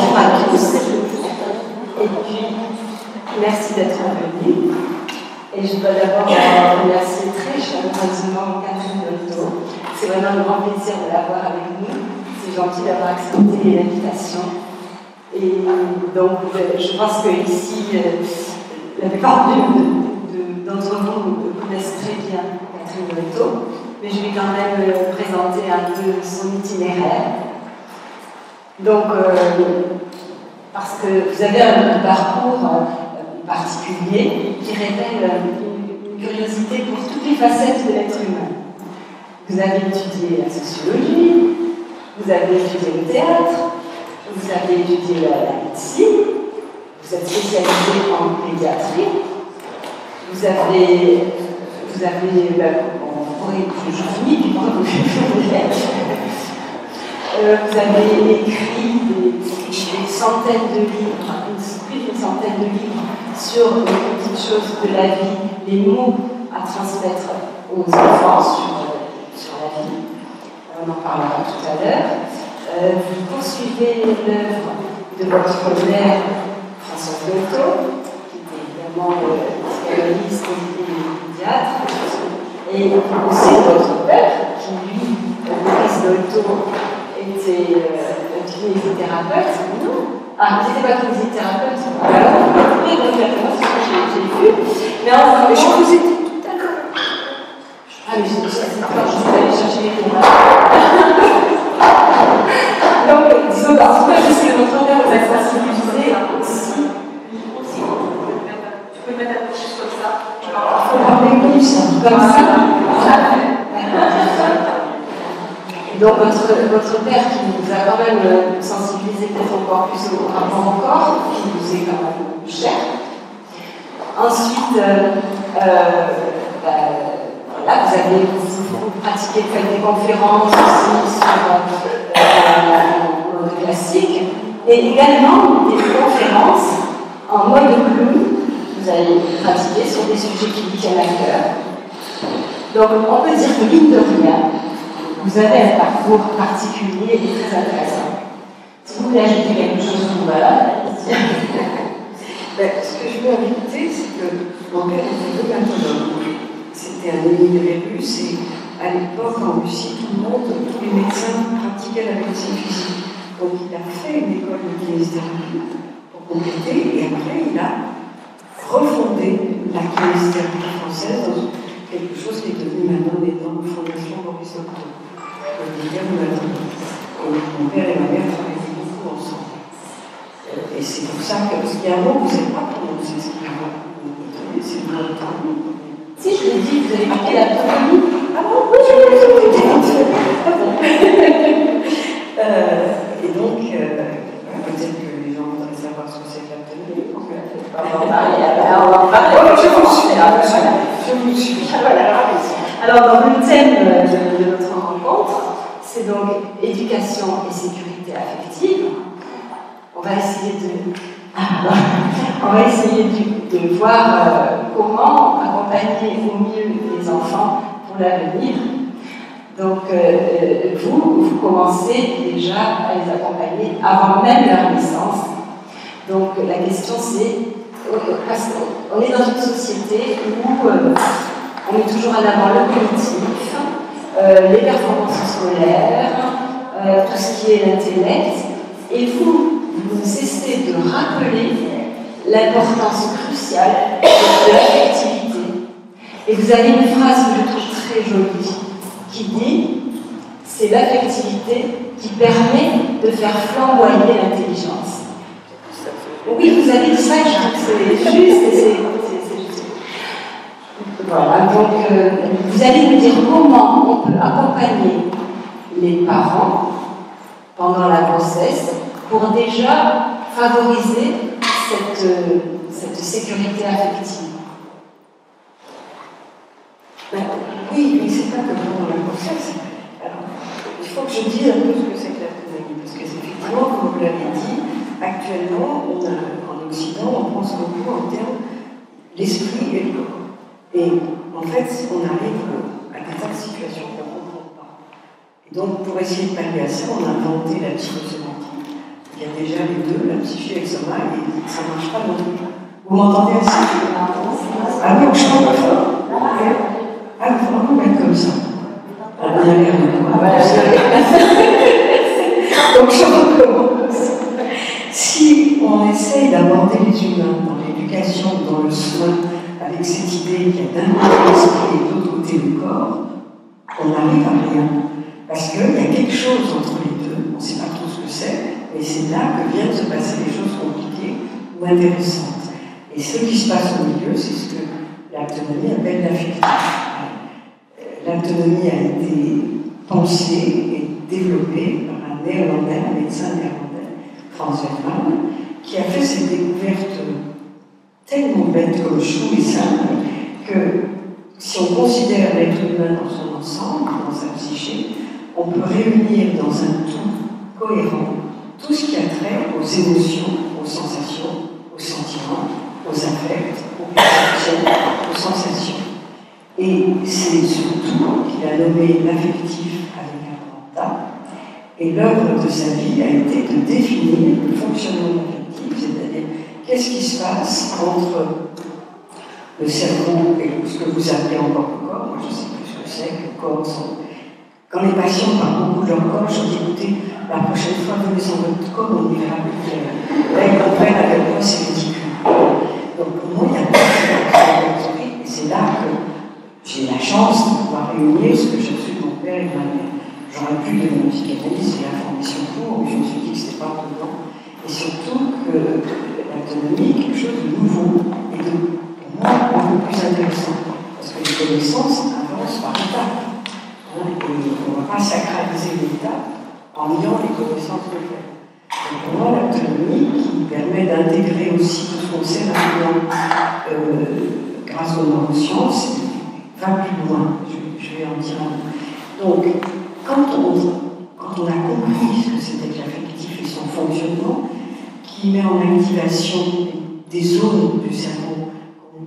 bonjour à tous. Et puis, merci d'être venus. Et je dois d'abord remercier très chaleureusement Catherine Dolto. C'est vraiment un grand plaisir de l'avoir avec nous. C'est gentil d'avoir accepté l'invitation. Et donc, je pense que ici, la plupart d'entre vous connaissent très bien Catherine Dolto, mais je vais quand même présenter un peu son itinéraire. Donc, parce que vous avez un parcours particulier qui révèle une curiosité pour toutes les facettes de l'être humain. Vous avez étudié la sociologie, vous avez étudié le théâtre, vous avez étudié la médecine, vous êtes spécialisé en pédiatrie, vous avez je finis, puis vous avez écrit des centaines de livres, plus d'une centaine de livres sur les petites choses de la vie, les mots à transmettre aux enfants sur la vie. On en parlera tout à l'heure. Vous poursuivez l'œuvre de votre mère, Françoise Dolto, qui était évidemment psychanalyste et pédiatre, et aussi votre père, qui lui, Maurice Dolto, était kinésithérapeute. Non. Ah, il n'était pas kinésithérapeute. Alors, vous pouvez refaire ce que j'ai vu. Mais enfin, je vous ai dit tout à l'heure. Ah, mais je suis allée chercher les témoins. Donc, disons, en tout cas, je sais que votre père vous a sensibilisé aussi. Tu peux mettre la chose comme ça. Il faut parler comme ça. Donc votre père qui nous a quand même sensibilisé peut-être encore plus au rapport au corps, qui nous est quand même cher. Ensuite, voilà, vous pratiquez, faites des conférences aussi sur le classique, et également des conférences en mode clown. Vous allez pratiquer sur des sujets qui vous tiennent à cœur. Donc on peut dire que mine de rien, vous avez un parcours particulier et très intéressant. Si vous voulez ajouter quelque chose, voilà. Ce que je veux ajouter, c'est que mon père était rhumatologue. C'était un émigré russe et à l'époque, en Russie, tous les médecins pratiquaient la médecine physique. Donc il a fait une école de kinésithérapie pour compléter et après il a refondé la kinésithérapie française dans quelque chose qui est devenu maintenant les normes Fondation Maurice Dolto. Mon père et ma mère travaillaient beaucoup ensemble. Et c'est pour ça qu'il y a un mot que vous n'avez pas prononcé, c'est le temps. Si, je l'ai dit, vous avez marqué la toponymie. Ah bon, oui, je l'ai écouté. Et donc, peut-être que les gens voudraient savoir ce que c'est que la toponymie. On va en parler. Je vous suis. Alors, dans le thème de notre rencontre, c'est donc éducation et sécurité affective. On va essayer de voir comment accompagner au mieux les enfants pour l'avenir. Donc, vous commencez déjà à les accompagner avant même leur naissance. Donc, la question c'est, parce qu'on est dans une société où on met toujours en avant le cognitif, les performances scolaires, tout ce qui est l'intellect, et vous cessez de rappeler l'importance cruciale de l'affectivité. Et vous avez une phrase que je trouve très jolie, qui dit « c'est l'affectivité qui permet de faire flamboyer l'intelligence ». Oui, vous avez dit ça, je trouve que c'est juste, et c'est juste. Voilà, donc vous allez nous dire comment on peut accompagner les parents pendant la grossesse pour déjà favoriser cette sécurité affective. Oui, mais c'est pas que pendant la grossesse. Alors, il faut que je dise un peu ce que c'est que l'autonomie, parce que effectivement, comme vous l'avez dit, actuellement, en Occident, on pense beaucoup en termes l'esprit et le corps. Et en fait, on arrive à des tas de situations qu'on ne comprend pas. Et donc, pour essayer de pallier à ça, on a inventé la psychosémantique, qui y a déjà les deux, la psyché et le soma, et ça ne marche pas non plus. Vous m'entendez assez? Ah oui, je chante fort. Ah, il faut vraiment mettre comme ça. On a l'air de moi. Donc je recommence. Si on essaye d'aborder les humains dans l'éducation, dans le soin, avec cette idée qu'il y a d'un côté l'esprit et de l'autre côté le corps, on n'arrive à rien. Parce qu'il y a quelque chose entre les deux, on ne sait pas trop ce que c'est, mais c'est là que viennent se passer des choses compliquées ou intéressantes. Et ce qui se passe au milieu, c'est ce que l'autonomie appelle l'affectif. L'autonomie a été pensée et développée par un néerlandais, un médecin néerlandais, Frans Wellman, qui a fait cette découverte tellement bête comme chou et simple que si on considère l'être humain dans son ensemble, dans sa psyché, on peut réunir dans un tout cohérent tout ce qui a trait aux émotions, aux sensations, aux sentiments, aux affects, aux perceptions, aux sensations. Et c'est surtout qu'il a nommé l'affectif avec un grand A. Et l'œuvre de sa vie a été de définir le fonctionnement de l'affectif, c'est-à-dire qu'est-ce qui se passe entre le cerveau et ce que vous appelez encore le corps. Moi, je ne sais plus ce que c'est que le corps. Quand les patients parlent beaucoup de leur corps, je dis écoutez, la prochaine fois, venez sans votre corps, on y verra plus. Là, ils comprennent à quel point c'est ridicule. Donc, pour moi, il y a pas de l'esprit, et c'est là que j'ai la chance de pouvoir réunir ce que j'ai reçu de mon père et de ma mère. J'aurais pu devenir psychanalyste et la formation pour, mais je me suis dit que ce n'était pas important. Et surtout que l'autonomie est quelque chose de nouveau et de, pour moi, beaucoup plus intéressant. Parce que les connaissances avancent par étapes. Et on ne va pas sacraliser l'étape en niant les connaissances de fait. Donc pour moi, l'autonomie qui permet d'intégrer aussi tout ce qu'on sait maintenant grâce aux neurosciences, va plus loin. Je vais en dire un mot. Donc, quand on a compris ce que c'était que l'affectif et son fonctionnement, qui met en activation des zones du cerveau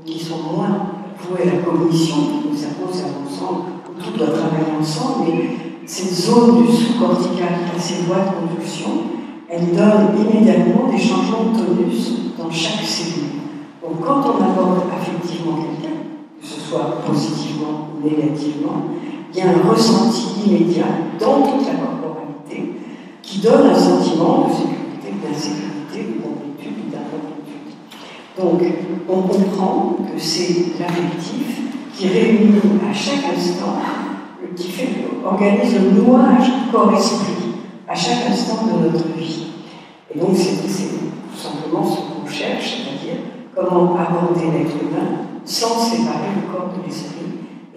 qui sont moins vouées à la cognition, le cerveau, c'est un ensemble où tout doit travailler ensemble, mais cette zone du sous-cortical qui a ses voies de conduction, elle donne immédiatement des changements de tonus dans chaque cellule. Donc, quand on aborde affectivement quelqu'un, que ce soit positivement ou négativement, il y a un ressenti immédiat dans toute la corporalité qui donne un sentiment de sécurité, d'insécurité, de complétude ou d'incomplétude. Donc, on comprend que c'est l'affectif qui réunit à chaque instant, qui organise le nouage corps-esprit à chaque instant de notre vie. Et donc, c'est tout simplement ce qu'on cherche, c'est-à-dire comment aborder l'être humain sans séparer le corps de l'esprit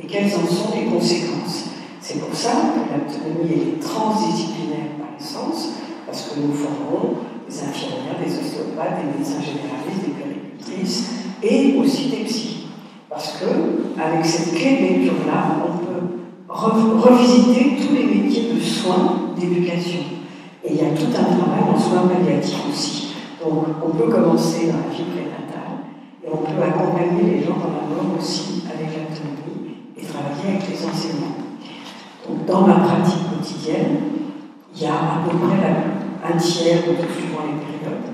et quelles en sont les conséquences. C'est pour ça que l'autonomie est transdisciplinaire par essence, parce que nous formons des infirmières, des ostéopathes, des médecins généralistes, des puéricultrices et aussi des psys. Parce qu'avec cette clé de lecture-là, on peut revisiter tous les métiers de soins, d'éducation. Et il y a tout un travail en soins palliatifs aussi. Donc on peut commencer dans la vie prénatale et on peut accompagner les gens dans la mort aussi avec l'autonomie et travailler avec les enseignants. Donc, dans ma pratique quotidienne, il y a à peu près un tiers, suivant les périodes,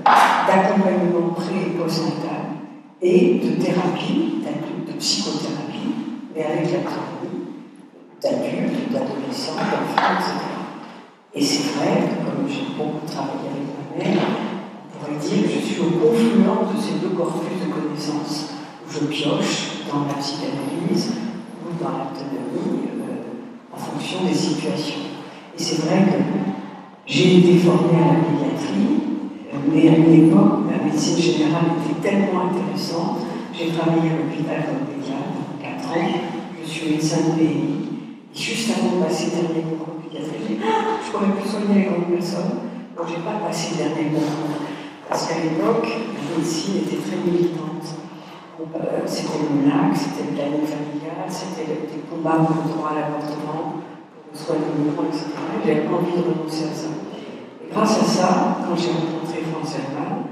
d'accompagnement pré- et post-natal et de thérapie, de psychothérapie, mais avec l'autonomie d'adultes, d'adolescents, d'enfants, etc. Et c'est vrai que, comme j'ai beaucoup travaillé avec ma mère, on pourrait dire que je suis au confluent de ces deux corpus de connaissances, où je pioche dans la psychanalyse ou dans l'autonomie, en fonction des situations. Et c'est vrai que j'ai été formée à la pédiatrie, mais à une époque où la médecine générale était tellement intéressante. J'ai travaillé à l'hôpital comme pédiatre pendant 4 ans, je suis médecin de PMI, et juste avant de passer le dernier concours de pédiatrie, j'ai dit je pourrais plus soigner les grandes personnes, donc je n'ai pas passé le dernier concours. Parce qu'à l'époque, la médecine était très militante. C'était le MNAC, c'était le planning familial, c'était des combats pour le droit à l'avortement, pour le soin des migrants, etc. J'avais pas envie de renoncer à ça. Et grâce à ça, quand j'ai rencontré Frans Wellman,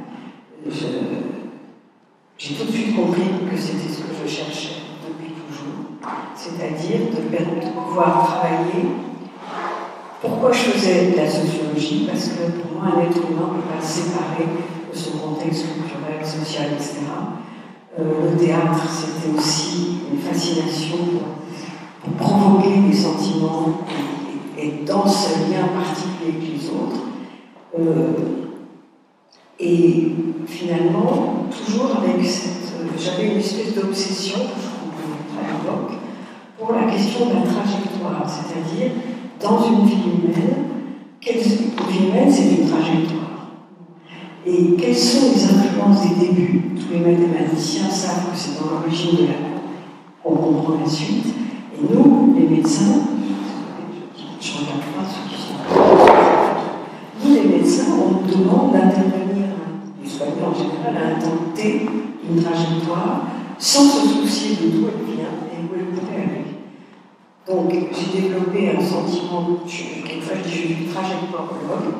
j'ai tout de suite compris que c'était ce que je cherchais depuis toujours, c'est-à-dire de pouvoir travailler Pourquoi je faisais de la sociologie? Parce que pour moi, un être humain ne peut pas se séparer de son contexte culturel, social, etc. Le théâtre, c'était aussi une fascination pour provoquer des sentiments et dans ce lien particulier avec les autres. Et finalement, toujours avec j'avais une espèce d'obsession, à l'époque, pour la question de la trajectoire, c'est-à-dire, dans une vie humaine, une vie humaine, c'est une trajectoire. Et quelles sont les influences des débuts? Tous les mathématiciens savent que c'est dans l'origine de la courbe. On comprend la suite. Et nous, les médecins, je ne regarde pas ceux qui sont... Nous, les médecins, on nous demande d'intervenir, les soignants en général, à un temps T, une trajectoire, sans se soucier de d'où elle vient et où elle pourrait aller. Donc, j'ai développé un sentiment, quelquefois je suis trajectoirologue,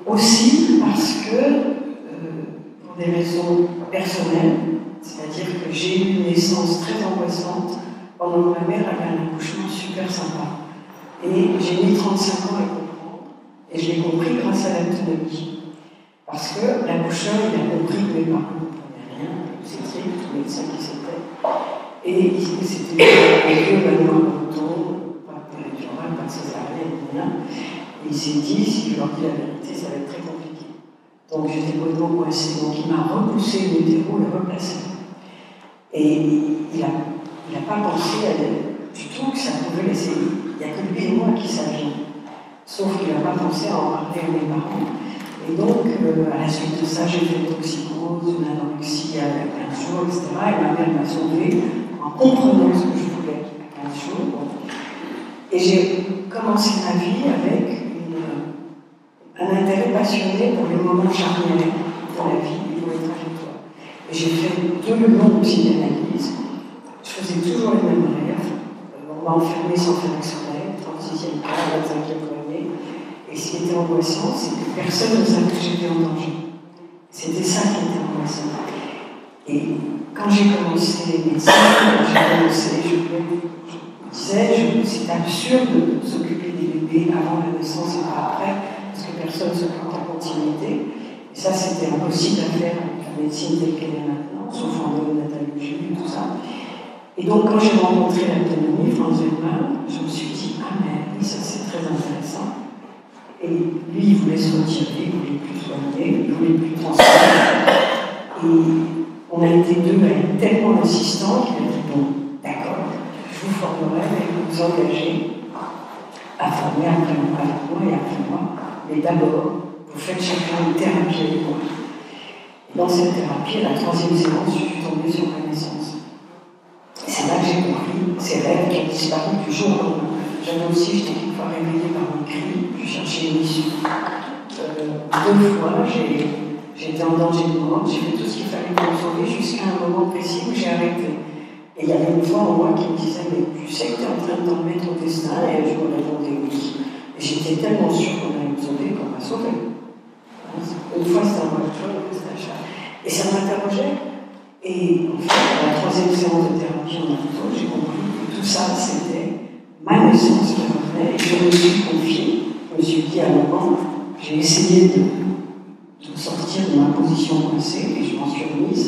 aussi parce que, pour des raisons personnelles, c'est-à-dire que j'ai eu une naissance très angoissante pendant que ma mère avait un accouchement super sympa. Et j'ai mis 35 ans à comprendre, et je l'ai compris grâce à l'autonomie. Parce que l'accoucheur, il a compris que mes parents ne comprenaient rien, c'est écrit, tout médecin qui c'était. Et c'était un vieux manoir breton, pas de péridurale, pas de césarienne, rien. Et il s'est dit, si je leur dis la vérité, ça va être très compliqué. Donc j'étais complètement coincée. Donc il m'a repoussé l'hétéro et replacé. Et il n'a pas pensé du tout que ça pouvait laisser. Il n'y a que lui et moi qui savions. Sauf qu'il n'a pas pensé à en parler à mes parents. Et donc, à la suite de ça, j'ai fait une toxicose, une anorexie à 15 jours, etc. Et ma mère m'a sauvée en comprenant ce que je voulais à 15 jours. Et j'ai commencé ma vie avec un intérêt passionné pour les moments charnières de la vie et pour les trajectoires. Et j'ai fait 2 longues psychanalyses. Je faisais toujours les mêmes rêves. On m'a enfermée sans faire exprès, 36e cas, 25e année. Et ce qui était angoissant, c'est que personne ne savait que j'étais en danger. C'était ça qui était angoissant. Et quand j'ai commencé les médecins, je me disais, c'est absurde de s'occuper des bébés avant la naissance et pas après, parce que personne ne s'occupe en continuité. Et ça, c'était impossible à faire avec la médecine telle qu'elle est maintenant, sauf en néonatologie et tout ça. Et donc, quand j'ai rencontré l'autonomie, Franz Wehrmann, je me suis dit, ah mais oui, ça c'est très intéressant. Et lui, il voulait se retirer, il ne voulait plus soigner, il ne voulait plus transmettre. Et on a été 2 à être tellement insistants qu'il a dit, bon, d'accord, je vous formerai, mais vous vous engagez à former après moi et après moi. Mais d'abord, vous faites chacun une thérapie avec moi. Et dans cette thérapie, à la 3e séance, je suis tombée sur ma naissance. Et c'est là que j'ai compris ces rêves qui ont disparu du jour au lendemain. J'avais aussi, j'étais quelquefois réveillée par un cri, je cherchais une issue. 2 fois, j'étais en danger de mort, j'ai fait tout ce qu'il fallait pour me sauver jusqu'à un moment précis où j'ai arrêté. Et il y avait une fois en moi qui me disait, mais tu sais que tu es en train de t'en mettre au destin, et je me répondais oui. Et j'étais tellement sûre qu'on allait me sauver qu'on m'a sauvée. Une fois c'était en voiture, une fois c'était à chat. Et ça m'interrogeait. Et en fait, à la 3e séance de thérapie en auto, j'ai compris que tout ça, c'était ma naissance qui revenait, et je me suis confiée. Je me suis dit à un moment, j'ai essayé de sortir de ma position coincée, et je m'en suis remise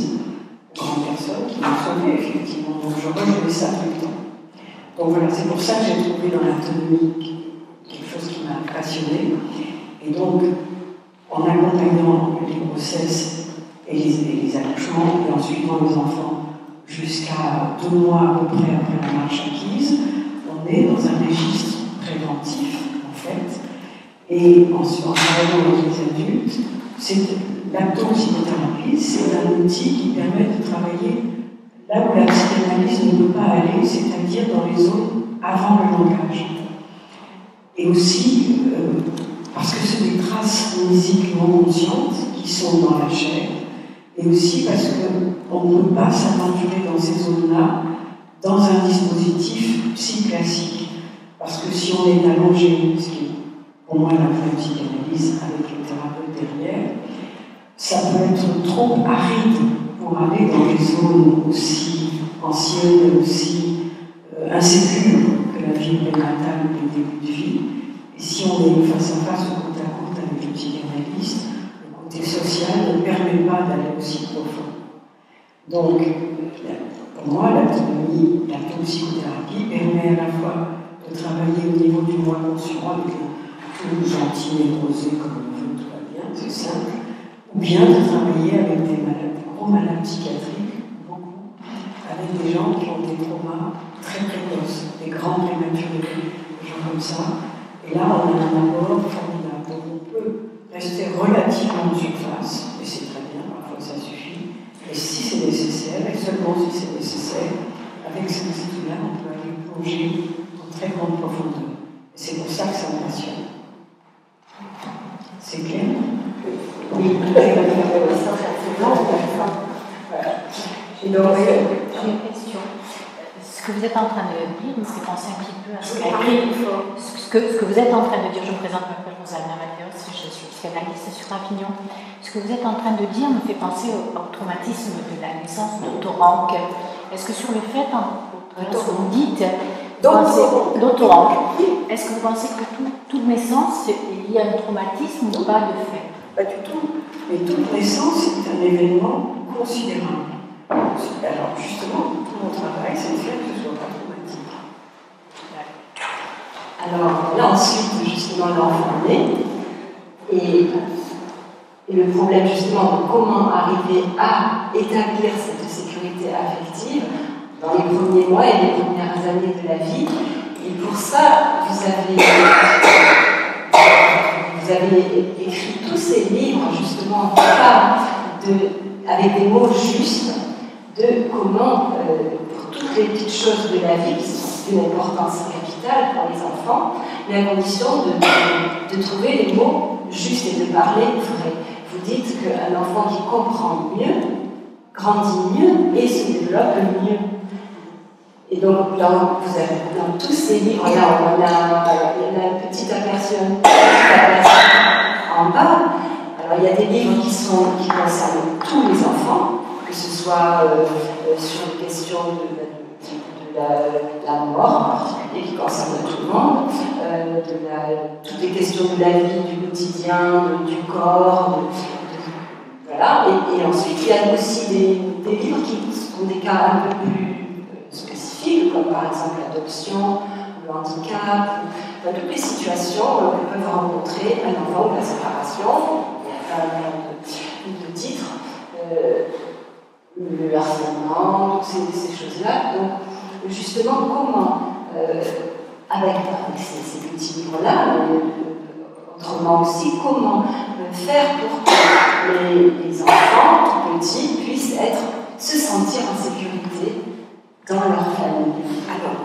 aux grandes personnes qui m'ont sauvée, effectivement. Donc je rejouais ça tout le temps. Donc voilà, c'est pour ça que j'ai trouvé dans l'autonomie quelque chose qui m'a passionnée. Et donc, en accompagnant les grossesses et les accouchements, et en suivant les enfants jusqu'à 2 mois à peu près après la marche acquise, on est dans un registre préventif, en fait. Et en travaillant avec les adultes, l'auto-psychothérapie, c'est un outil qui permet de travailler là où la psychanalyse ne peut pas aller, c'est-à-dire dans les zones avant le langage. Et aussi, parce que c'est des traces amnésiques non conscientes qui sont dans la chair, et aussi parce qu'on ne peut pas s'aventurer dans ces zones-là dans un dispositif psy-classique. Parce que si on est allongé, ce qui est pour moi la vraie psychanalyse avec le thérapeute derrière, ça peut être trop aride pour aller dans des zones aussi anciennes, aussi insécures que la vie prénatale ou le début de vie. Et si on est face à face ou côte à côte avec le psychanalyste, le côté social ne permet pas d'aller aussi profond. Donc, pour moi, l'autonomie, la psychothérapie permet à la fois de travailler au niveau du moi conscient avec tout gentil névrosé comme on veut, tout va bien, c'est simple, ou bien de travailler avec des malades, des gros malades psychiatriques, beaucoup, avec des gens qui ont des traumas très précoces, des grands prématurés, des gens comme ça. Et là, on a un apport formidable. Donc on peut rester relativement en surface, et c'est très bien, parfois ça suffit. Et si c'est nécessaire, et seulement si c'est nécessaire, avec ces outils-là, on peut aller plonger en très grande profondeur. Et c'est pour ça que ça me passionne. C'est clair? Oui, j'ai une question. Ce que vous êtes en train de dire me fait penser un petit peu à ce que vous êtes en train de dire. Je me présente, je m'appelle Rosalina Mathéos, je suis psychanalyste sur Avignon. Ce que vous êtes en train de dire me fait penser au traumatisme de la naissance d'Otto Rank. Est-ce que sur le fait, ce que vous dites, d'Otto Rank, est-ce que vous pensez que toute naissance est liée à un traumatisme ou pas de fait? Pas du tout. Mais toute naissance est un événement considérable. Alors justement, tout mon travail, c'est de faire que ce ne soit pas traumatique. Alors là ensuite, justement, l'enfant naît, et le problème justement de comment arriver à établir cette sécurité affective dans les premiers mois et les premières années de la vie. Et pour ça, vous avez écrit tous ces livres justement qui parlent avec des mots justes de comment, pour toutes les petites choses de la vie qui sont d'une importance capitale pour les enfants, mais à condition de trouver les mots justes et de parler vrai. Vous dites qu'un enfant qui comprend mieux, grandit mieux et se développe mieux. Et donc, dans tous ces livres-là, il y a un petit aperçu en bas. Alors, il y a des livres qui concernent tous les enfants, que ce soit sur les questions de la mort en particulier, qui concerne tout le monde, toutes les questions de la vie, du quotidien, du corps, voilà. Et ensuite, il y a aussi des livres qui sont des cas un peu plus spécifiques, comme par exemple l'adoption, le handicap, toutes les situations que peuvent rencontrer un enfant ou la séparation. Il y a plein de titres. Le harcèlement, toutes ces choses-là. Donc, justement, comment, avec ces petits livres-là, autrement aussi, comment faire pour que les enfants, tout petits, puissent se sentir en sécurité dans leur famille. Alors,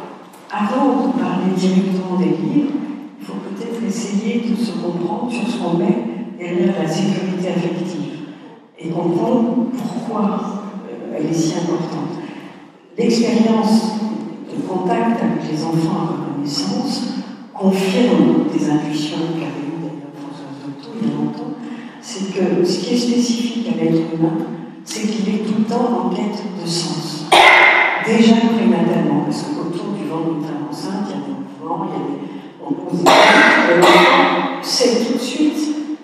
avant de parler directement des livres, il faut peut-être essayer de se comprendre sur ce qu'on met derrière la sécurité affective et comprendre pourquoi elle est si importante. L'expérience de contact avec les enfants à la naissance confirme des intuitions qu'avait eu d'ailleurs Françoise Dolto il y a longtemps, c'est que ce qui est spécifique à l'être humain, c'est qu'il est tout le temps en quête de sens. Déjà prénatalement, parce qu'autour du ventre d'une femme enceinte, il y a des mouvements, on pose des questions, l'enfant sait tout de suite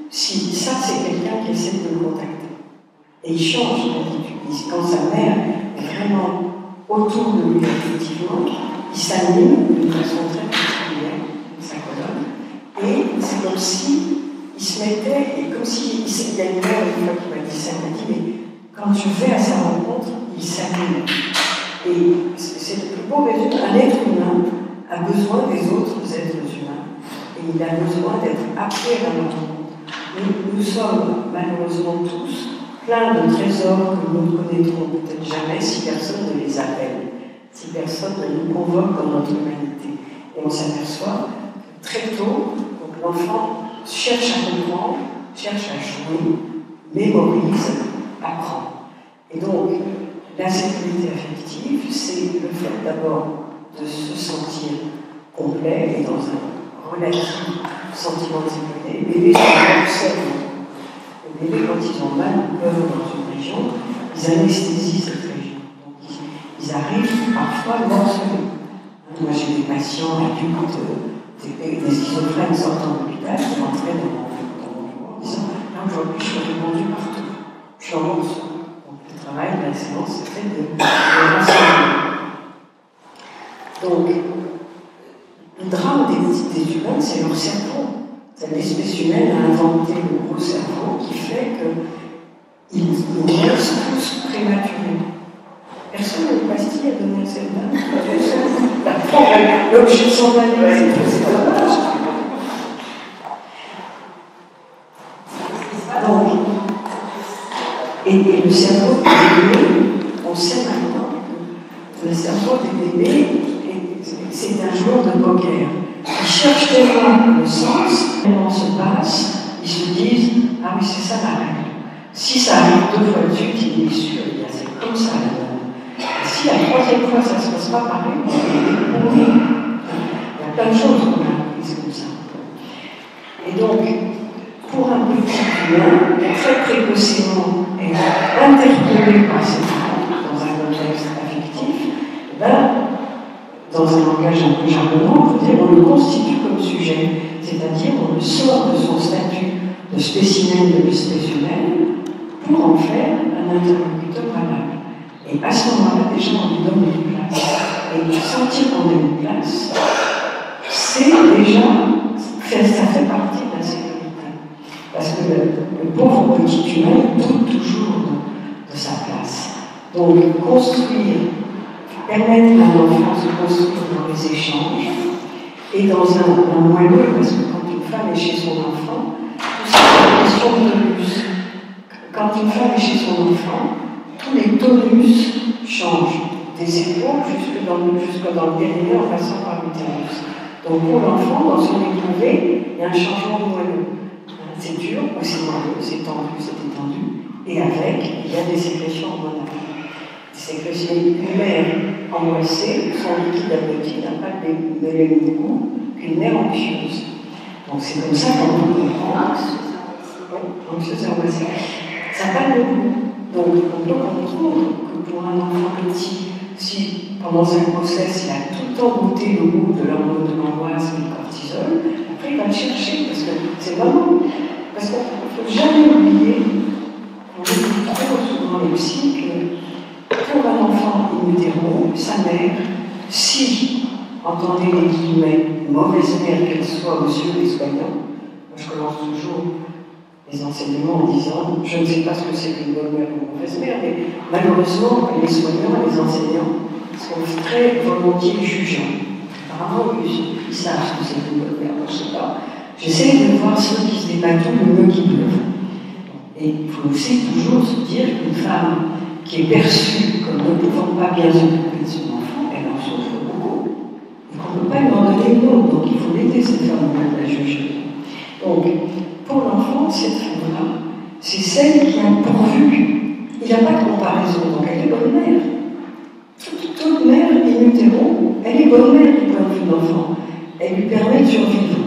si ça c'est quelqu'un qui essaie de le contacter. Et il change d'attitude. Quand sa mère est vraiment autour de lui effectivement, il s'anime d'une façon très particulière, sa colonne, et c'est comme si il se mettait, et comme s'il y a une mère une fois qui m'a dit ça, il m'a dit, mais quand je vais à sa rencontre, il s'anime. Et c'est le plus beau résumé. Un être humain a besoin des autres êtres humains, et il a besoin d'être appelé à la rencontre. Nous sommes malheureusement tous plein de trésors que nous ne connaîtrons peut-être jamais si personne ne les appelle, si personne ne nous convoque dans notre humanité. Et on s'aperçoit très tôt que l'enfant cherche à comprendre, cherche à jouer, mémorise, apprend. Et donc, la sécurité affective, c'est le fait d'abord de se sentir complet et dans un relatif sentiment de sécurité. Les bébés sont seul. Les bébés, quand ils ont mal ou peuvent dans une région, ils anesthésient cette région. Donc, ils arrivent parfois morcelés. Moi, j'ai des patients adultes des schizophrènes sortant de l'hôpital qui rentraient dans mon bureau en disant là aujourd'hui je suis répondu partout, je suis en morceaux. Donc le travail de la séance c'était de rassembler. Donc le drame des humains c'est leur cerveau. L'espèce humaine a inventé le gros cerveau qui fait qu'ils naissent tous prématurés. Personne n'a une pastille à donner à cette dame. L'objet de son manuel, c'est dommage. Donc, et le cerveau des bébés, on sait maintenant que le cerveau des bébés, c'est un joueur de poker. Ils cherchent tellement le sens, comment se passe, ils se disent ah oui, c'est ça la règle. Si ça arrive 2 fois de suite, il est sûr, c'est comme ça la donne. Si la 3e fois ça ne se passe pas pareil, il y a plein de choses qu'on a apprises comme ça. Et donc, pour un petit humain, très précocement est interpellé par ses parents dans un contexte affectif, ben, dans un langage un peu jargonnant, on peut dire on le constitue comme sujet, c'est-à-dire on le sort de son statut de spécimen de l'espèce humaine pour en faire un interlocuteur valable. Et à ce moment-là, déjà, on lui donne une place. Et sentir qu'on a une place, c'est déjà, ça fait partie de la sécurité. Parce que le pauvre petit humain, il doute toujours de sa place. Donc, construire, permettre à l'enfant de se construire dans les échanges et dans un moelleux, parce que quand une femme est chez son enfant, tout ça, c'est une question de tonus. Quand une femme est chez son enfant, tous les tonus changent, des épaules jusque dans le périnée en passant par l'utérus. Donc pour l'enfant, dans son éprouvé, il y a un changement de moelleux. C'est dur, c'est moelleux, c'est tendu, c'est détendu. Et avec, il y a des sécrétions hormonales. Des sécrétions humaires angoissées, son liquide abouti n'a pas de même goût qu'une mère anxieuse. Donc c'est comme ça qu'on peut comprendre. Anxieuse et angoissée. Ça n'a pas de goût. Donc, on peut comprendre que pour un enfant petit, si pendant sa grossesse, il a tout le temps goûté le goût de l'hormone de l'angoisse et du cortisol, après il va le chercher, parce que c'est vraiment. Parce qu'il ne faut jamais oublier, on dit trop souvent les psys, que pour un enfant in utero, sa mère, si, entendez les guillemets, mauvaise mère qu'elle soit aux yeux des soignants, moi je commence toujours les enseignements en disant je ne sais pas ce que c'est qu'une bonne mère ou une mauvaise mère, mais malheureusement, les soignants et les enseignants sont très volontiers jugeants. Apparemment, ils savent ce que c'est qu'une bonne mère, moi je ne sais pas. J'essaie de voir ceux qui se débattent le mieux qu'ils peuvent. Et il faut aussi toujours se dire qu'une femme qui est perçue comme ne pouvant pas bien s'occuper de son enfant, elle en souffre beaucoup. Et qu'on ne peut pas lui en donner une autre, donc il faut l'aider cette femme à la juger. Donc, pour l'enfant, cette femme-là, c'est celle qui a pourvu. Il n'y a pas de comparaison, donc elle est bonne mère. Toute mère in utero, elle est bonne mère du point de vue de l'enfant. Elle lui permet de survivre.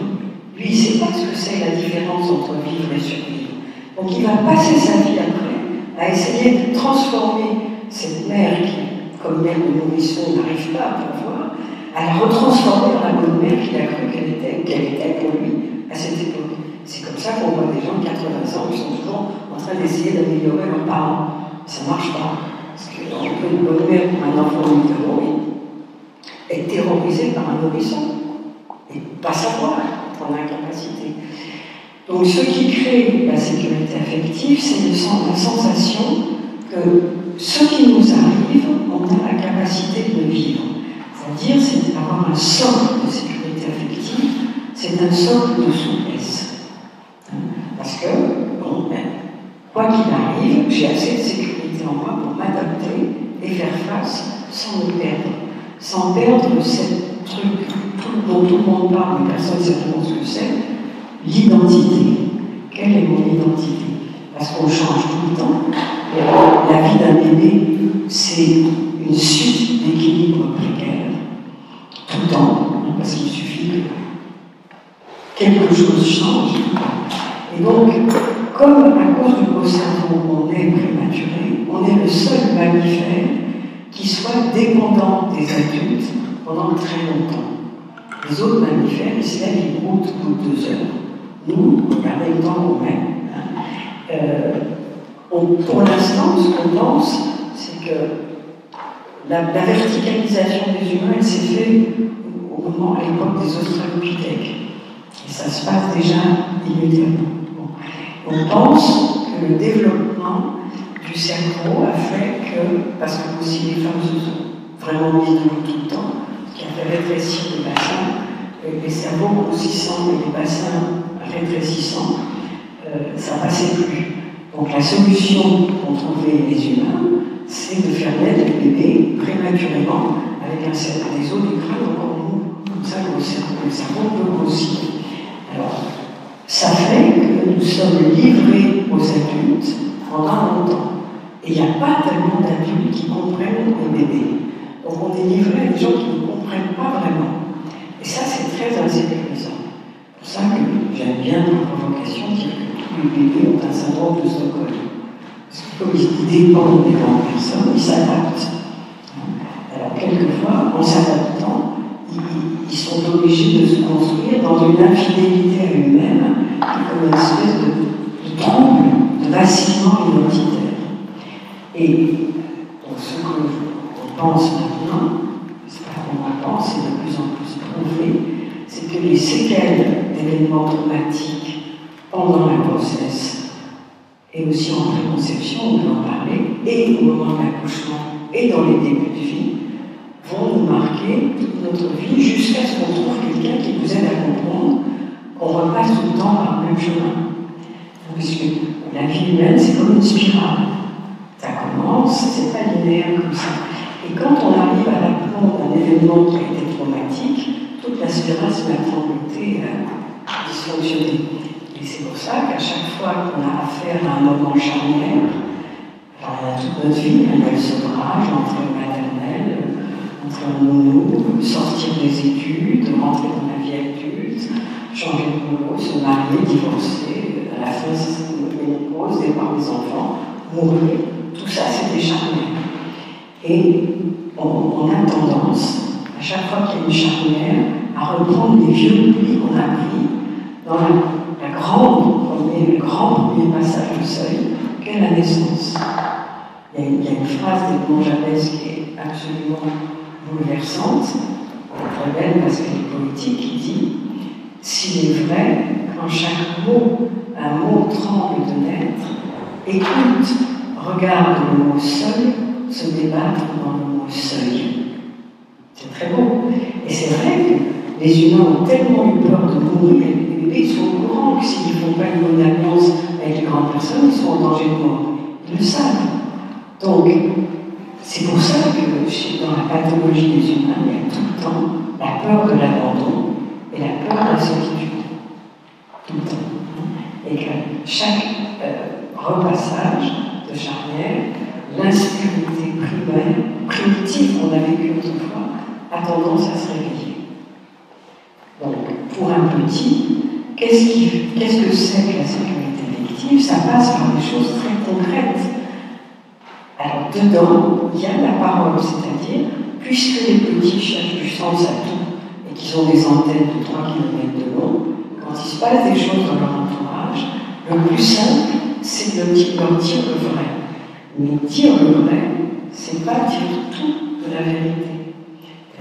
Lui, il ne sait pas ce que c'est la différence entre vivre et survivre. Donc il va passer sa vie après à essayer de transformer cette mère qui, comme mère de nourrisson, n'arrive pas à pouvoir, à la retransformer en la bonne mère qu'il a cru qu'elle était pour lui à cette époque. C'est comme ça qu'on voit des gens de 80 ans qui sont toujours en train d'essayer d'améliorer leurs parents. Ça ne marche pas. Parce qu'on peut une bonne mère pour un enfant en utero être terrorisé par un nourrisson et pas savoir, être en incapacité. Donc ce qui crée la sécurité affective, c'est la sensation que ce qui nous arrive, on a la capacité de le vivre. C'est-à-dire, c'est d'avoir un socle de sécurité affective, c'est un socle de souplesse. Parce que, bon, quoi qu'il arrive, j'ai assez de sécurité en moi pour m'adapter et faire face sans me perdre. Sans perdre ce truc dont tout le monde parle, mais personne ne sait vraiment ce que c'est, l'identité. Quelle est mon identité? Parce qu'on change tout le temps. La vie d'un bébé, c'est une suite d'équilibres précaires, tout le temps, parce qu'il suffit que quelque chose change. Et donc, comme à cause du gros cerveau, on est prématuré, on est le seul mammifère qui soit dépendant des adultes pendant très longtemps. Les autres mammifères, ils se lèvent, ils broutent au bout de 2 heures. Nous, regardez le temps qu'on met. Pour l'instant, ce qu'on pense, c'est que la verticalisation des humains, elle s'est faite au moment, à l'époque des Australopithèques. Et ça se passe déjà immédiatement. Bon. On pense que le développement du cerveau a fait que, parce que aussi les femmes se sont vraiment mises debout tout le temps, ce qui a fait rétrécir les bassins, les cerveaux grossissants et les bassins rétrécissants, ça ne passait plus. Donc la solution qu'ont trouvé les humains, c'est de faire naître les bébés prématurément avec des os du crâne encore mous, comme ça le cerveau peut grossir. Alors, ça fait que nous sommes livrés aux adultes pendant longtemps. Et il n'y a pas tellement d'adultes qui comprennent les bébés. Donc on est livré à des gens qui ne comprennent pas vraiment. Et ça, c'est très insécurisant. C'est pour ça que j'aime bien la provocation de dire que tous les bébés ont un syndrome de Stockholm. Parce que comme ils dépendent des grandes personnes, ils s'adaptent. Alors quelquefois, en s'adaptant, ils sont obligés de se construire dans une infidélité à eux-mêmes, comme une espèce de trouble, de vacillement identitaire. Et donc, ce qu'on pense maintenant, c'est pas qu'on pense, c'est de plus en plus prouvé, c'est que les séquelles d'événements traumatiques pendant la grossesse, et aussi en préconception, on peut en parler, et au moment de l'accouchement, et dans les débuts de vie, vont nous marquer toute notre vie jusqu'à ce qu'on trouve quelqu'un qui nous aide à comprendre qu'on repasse tout le temps par le même chemin. Parce que la vie humaine, c'est comme une spirale. Ça commence, c'est pas linéaire comme ça. Et quand on arrive à l'aplomb d'un événement qui a été traumatique, toute la spirale se met à trembloter, à dysfonctionner. Et c'est pour ça qu'à chaque fois qu'on a affaire à un moment charnière, alors on a toute notre vie, il y a le sevrage, l'entrée maternelle, entrer en nounou, sortir des études, rentrer dans la vie adulte, changer de boulot, se marier, divorcer, à la fin, c'est une ménopause, départ des enfants, mourir. Tout ça, c'est des charnières. Et on a tendance, à chaque fois qu'il y a une charnière, à reprendre les vieux plis qu'on a pris dans le grand premier passage du seuil, qu'est la naissance. Il y a une phrase d'Edmond Jabès qui est absolument bouleversante, très belle parce qu'elle est poétique, qui dit « S'il est vrai qu'en chaque mot, un mot tremble de naître, écoute, regarde le mot seul se débattre dans le mot seuil. » C'est très beau. Et c'est vrai que les humains ont tellement eu peur de mourir. Les bébés sont au courant que s'ils ne font pas une bonne alliance avec les grandes personnes, ils sont en danger de mort. Ils le savent. Donc, c'est pour ça que dans la pathologie des humains, il y a tout le temps la peur de l'abandon et la peur de la solitude. Tout le temps. Et que chaque repassage de charnière, l'insécurité primitive qu'on a vécue autrefois, a tendance à se réveiller. Donc, pour un petit, qu'est-ce que c'est que la sécurité affective? Ça passe par des choses très concrètes. Alors, dedans, il y a la parole, c'est-à-dire, puisque les petits cherchent du sens à tout et qu'ils ont des antennes de 3 km de long, quand il se passe des choses dans leur entourage, le plus simple, c'est de leur dire le vrai. Mais dire le vrai, c'est pas dire tout de la vérité.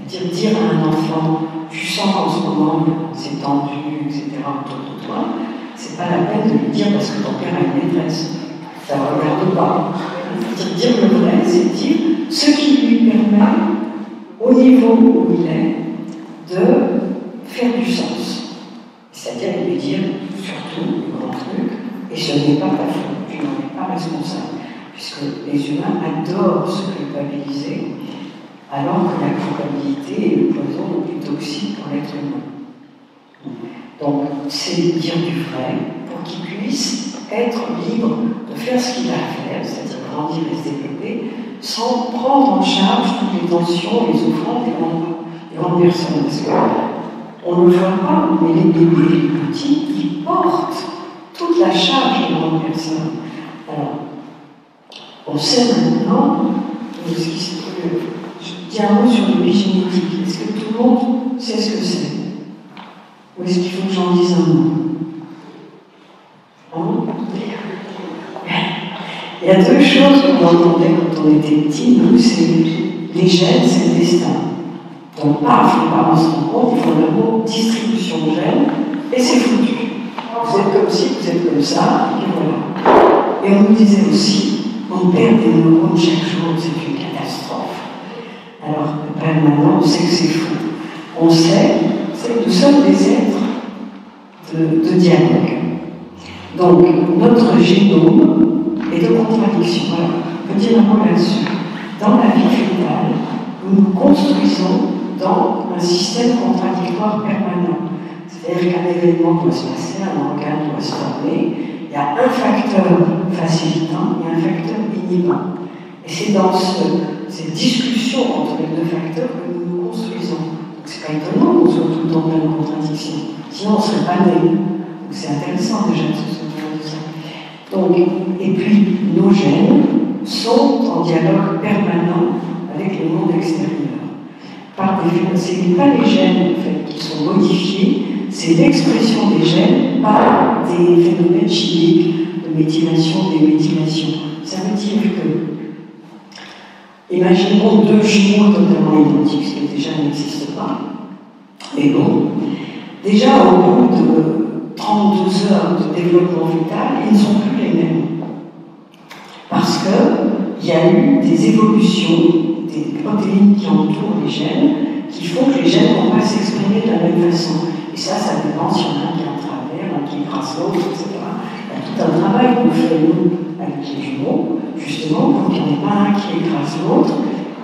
C'est-à-dire dire à un enfant, tu sens qu'en ce moment c'est tendu, etc., autour de toi, c'est pas la peine de lui dire parce que ton père a une maîtresse. Ça ne regarde pas. Dire le vrai, c'est dire ce qui lui permet, au niveau où il est, de faire du sens. C'est-à-dire lui dire surtout le grand truc, et ce n'est pas ta faute, tu n'en es pas responsable. Puisque les humains adorent se culpabiliser, alors que la culpabilité est le poison le plus toxique pour l'être humain. Donc, c'est dire du vrai pour qu'il puisse être libre de faire ce qu'il a à faire, c'est-à-dire grandir et se développer, sans prendre en charge toutes les tensions et les souffrances des grandes personnes. Parce qu'on ne le voit pas, mais les bébés, les petits, ils portent toute la charge des grandes personnes. Alors, on sait maintenant, je dis un mot sur l'épigénétique. Est-ce que tout le monde sait ce que c'est? Ou est-ce qu'il faut que j'en dise un mot? Il y a deux choses qu'on entendait quand on était petit, nous, c'est les gènes, c'est le destin. Donc, paf, les parents se rendent compte, ils font le mot distribution de gènes, et c'est foutu. Vous êtes comme ci, vous êtes comme ça, et voilà. Et on nous disait aussi, on perd des neurones chaque jour, c'est une catastrophe. Alors, maintenant, on sait que c'est fou. On sait que nous sommes des êtres de dialogue. Donc, notre génome est de contradiction. Alors, on peut dire un mot là-dessus. Dans la vie fétale, nous nous construisons dans un système contradictoire permanent. C'est-à-dire qu'un événement doit se passer, un organe doit se former, il y a un facteur facilitant et un facteur inhibant. Et c'est dans cette discussion entre les deux facteurs que nous nous construisons. Donc c'est pas étonnant qu'on soit tout le temps dans une contradiction. Sinon on ne serait pas né. Donc c'est intéressant déjà de se souvenir de ça. Donc, et puis nos gènes sont en dialogue permanent avec le monde extérieur. Ce n'est pas les gènes en fait, qui sont modifiés, c'est l'expression des gènes par des phénomènes chimiques de méthylation, déméthylation. Ça veut dire que, imaginons deux jumeaux totalement identiques, ce qui déjà n'existe pas. Mais bon, déjà au bout de 32 heures de développement vital, ils ne sont plus les mêmes. Parce qu'il y a eu des évolutions des protéines qui entourent les gènes, qui font que les gènes ne vont pas s'exprimer de la même façon. Et ça dépend s'il y en a un qui est en travers, un qui écrase l'autre, etc. Il y a tout un travail qu'on fait, nous, avec les jumeaux, justement, pour qu'il n'y en ait pas un qui écrase l'autre,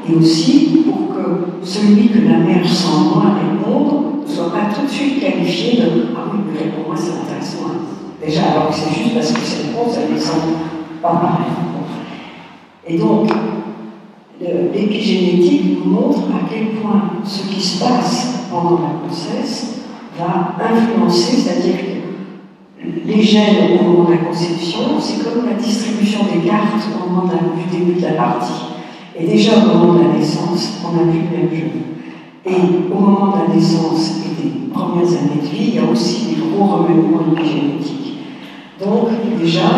et aussi pour que celui que la mère sent moins répondre ne soit pas tout de suite qualifié de « Ah oui, mais réponds-moi, ça m'intéresse moins ». Déjà, alors que c'est juste parce que ces réponses, elles ne sont pas pareilles. Et donc, l'épigénétique nous montre à quel point ce qui se passe pendant la grossesse va influencer, c'est-à-dire que les gènes au moment de la conception, c'est comme la distribution des cartes au moment du début de la partie. Et déjà au moment de la naissance, on n'a plus le même jeu. Et au moment de la naissance et des premières années de vie, il y a aussi des gros remaniements épigénétiques. Donc déjà,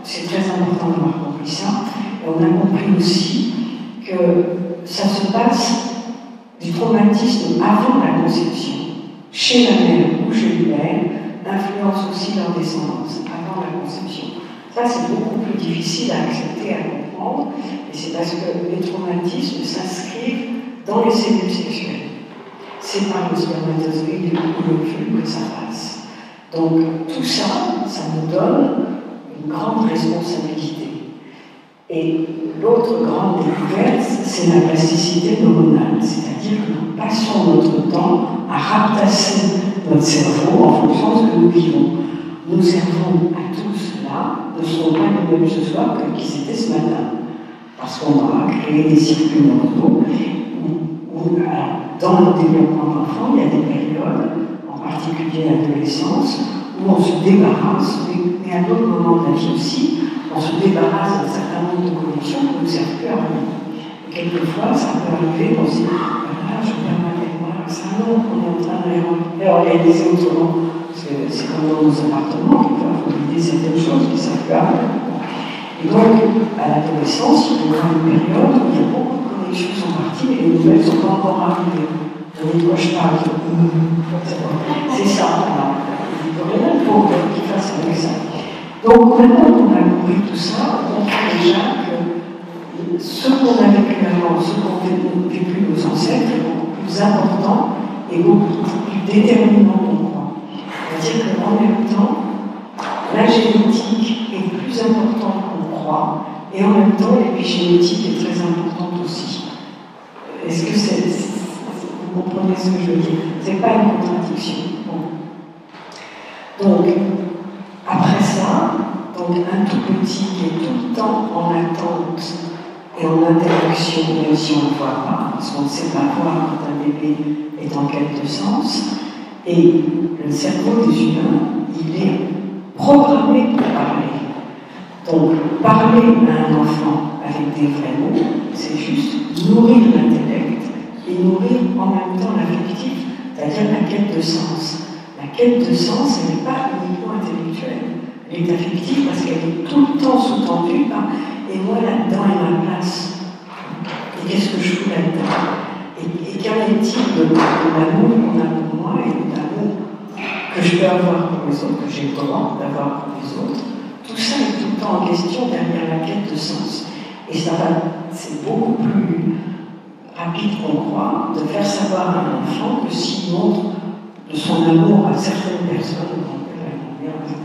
c'est très important d'avoir compris ça. Et on a compris aussi que ça se passe du traumatisme avant la conception, chez la mère ou chez le père, influence aussi leur descendance avant la conception. Ça, c'est beaucoup plus difficile à accepter, à comprendre, et c'est parce que les traumatismes s'inscrivent dans les cellules sexuelles. C'est par le spermatozoïde ou l'ovule que ça passe. Donc, tout ça, ça nous donne une grande responsabilité. Et l'autre grande découverte, c'est la plasticité neuronale, c'est-à-dire que nous passons notre temps à ratasser notre cerveau en fonction de ce que nous vivons. Nos cerveaux, à tous là, ne sont pas les mêmes ce soir qu'ils étaient ce matin, parce qu'on a créé des circuits neuronaux où, dans le développement d'enfant, il y a des périodes, en particulier l'adolescence, où on se débarrasse, mais à d'autres moments de la vie aussi, on se débarrasse d'un certain nombre de connexions qui ne nous servent plus à rien. Et quelquefois, ça peut arriver, on se dit, voilà, je perds ma mémoire, ça non, on est en train de réorganiser autrement. Parce que c'est comme dans nos appartements, quelquefois, il faut oublier certaines choses qui ne servent plus à rien. Et donc, à l'adolescence, il y a une période où il y a beaucoup de connexions qui sont parties et les nouvelles ne sont pas encore arrivées. On dit, moi, je parle. C'est ça, il faut rien pour qu'il fasse avec ça. Donc maintenant qu'on a compris tout ça, on comprend déjà que ce qu'on a vécu avant, ce qu'ont vécu nos ancêtres est beaucoup plus important et beaucoup plus déterminant qu'on croit. C'est-à-dire qu'en même temps, la génétique est plus importante qu'on croit et en même temps, l'épigénétique est très importante aussi. Est-ce que vous comprenez ce que je veux dire? Ce n'est pas une contradiction. Bon. Donc, après ça, donc un tout petit qui est tout le temps en attente et en interaction, même si on ne le voit pas, parce qu'on ne sait pas voir quand un bébé est en quête de sens, et le cerveau des humains, il est programmé pour parler. Donc, parler à un enfant avec des vrais mots, c'est juste nourrir l'intellect et nourrir en même temps l'affectif, c'est-à-dire la quête de sens. La quête de sens, elle n'est pas uniquement intellectuelle, elle est affective parce qu'elle est tout le temps sous-tendue par « et moi là-dedans est ma place ». Et qu'est-ce que je fous là-dedans? Et qu'en est-il de l'amour qu'on a pour moi et de l'amour que je peux avoir pour les autres, que j'ai le droit d'avoir pour les autres? Tout ça est tout le temps en question derrière la quête de sens. Et ça va, c'est beaucoup plus rapide qu'on croit de faire savoir à un enfant que s'il montre de son amour à certaines personnes, etc.,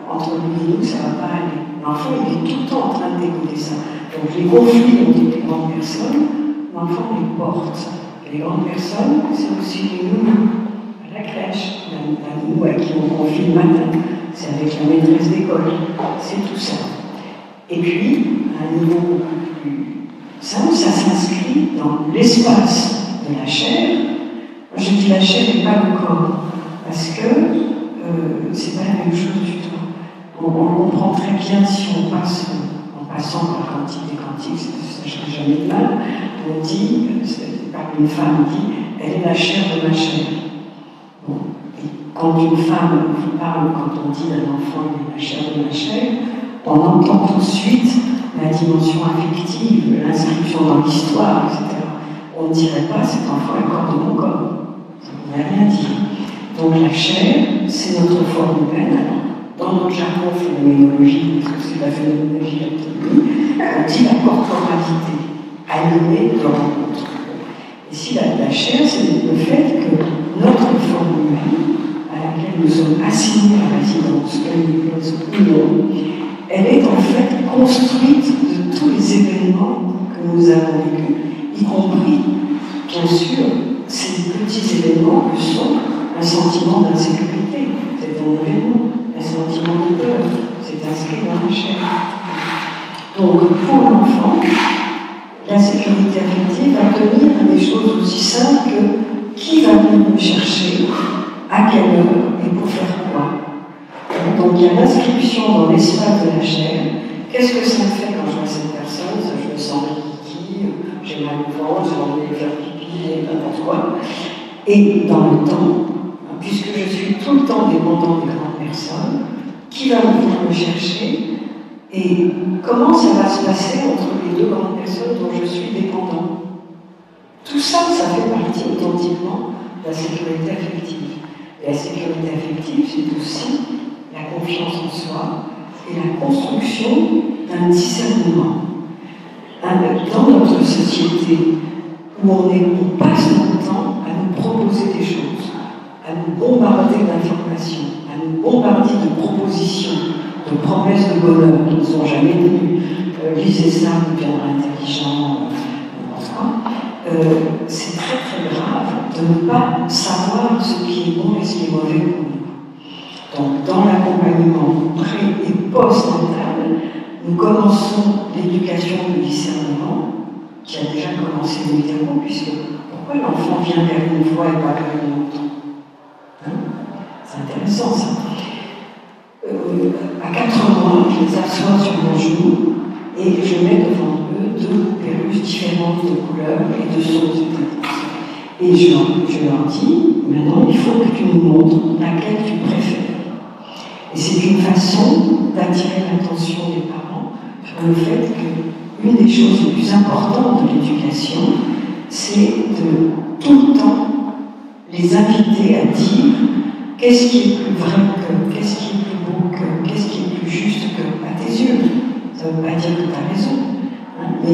entre lui et nous, ça ne va pas aller. L'enfant, il est tout le temps en train de décoder ça. Donc les conflits entre les grandes personnes, l'enfant les porte. Et les grandes personnes, c'est aussi les nounous à la crèche, la nounou à qui on confie le matin, c'est avec la maîtresse d'école, c'est tout ça. Et puis, à un niveau beaucoup plus simple, ça s'inscrit dans l'espace de la chair. Moi, je dis la chair et pas le corps, parce que c'est pas la même chose du tout. On comprend très bien si on passe, en passant par quantique des quantiques, ça ne change jamais de mal, on dit, une femme dit, elle est la chair de ma chair. Bon. Et quand une femme vous parle, quand on dit d'un enfant, elle est la chair de ma chair, on entend tout de suite la dimension affective, l'inscription dans l'histoire, etc. On ne dirait pas, cet enfant est le corps de mon corps. On n'a rien dit. Donc la chair, c'est notre forme humaine. Dans notre jargon phénoménologie, parce que c'est la phénoménologie absolue, on dit la corporalité, animée de rencontre. Ici, la chair, c'est le fait que notre forme humaine, à laquelle nous sommes assignés à résidence, qu'elle nous elle est en fait construite de tous les événements que nous avons vécus, y compris, bien sûr, ces petits événements que sont un sentiment d'insécurité, c'est un événement, un sentiment de peur, c'est inscrit dans la chair. Donc, pour l'enfant, la sécurité affective va tenir à des choses aussi simples que qui va venir me chercher, à quelle heure et pour faire quoi. Donc, il y a l'inscription dans l'espace de la chair. Qu'est-ce que ça me fait quand je vois cette personne? Je me sens kiki, j'ai mal au ventre, j'ai envie de faire pipi, n'importe quoi. Et dans le temps, puisque je suis tout le temps dépendant des grandes personnes, qui va venir me chercher et comment ça va se passer entre les deux grandes personnes dont je suis dépendant. Tout ça, ça fait partie authentiquement de la sécurité affective. Et la sécurité affective, c'est aussi la confiance en soi et la construction d'un discernement. Dans notre société, où on passe notre temps à nous proposer des choses, à nous bombarder d'informations, à nous bombarder de propositions, de promesses de bonheur qui ne sont jamais venues. Lisez ça, vous deviendrez intelligent, c'est très très grave de ne pas savoir ce qui est bon et ce qui est mauvais pour nous. Donc, dans l'accompagnement pré- et post-mental, nous commençons l'éducation du discernement, qui a déjà commencé immédiatement, puisque pourquoi l'enfant vient vers une voie et pas vers une autre? C'est intéressant ça. À 4 mois, je les assois sur mon genou et je mets devant eux 2 perruches différentes de couleurs et de sons différents. Et je leur dis, maintenant il faut que tu nous montres laquelle tu préfères. Et c'est une façon d'attirer l'attention des parents sur le fait qu'une des choses les plus importantes de l'éducation, c'est de tout le temps les inviter à dire qu'est-ce qui est plus vrai que, qu'est-ce qui est plus beau que, qu'est-ce qui est plus juste que, à tes yeux. Ça ne veut pas dire que tu as raison, mais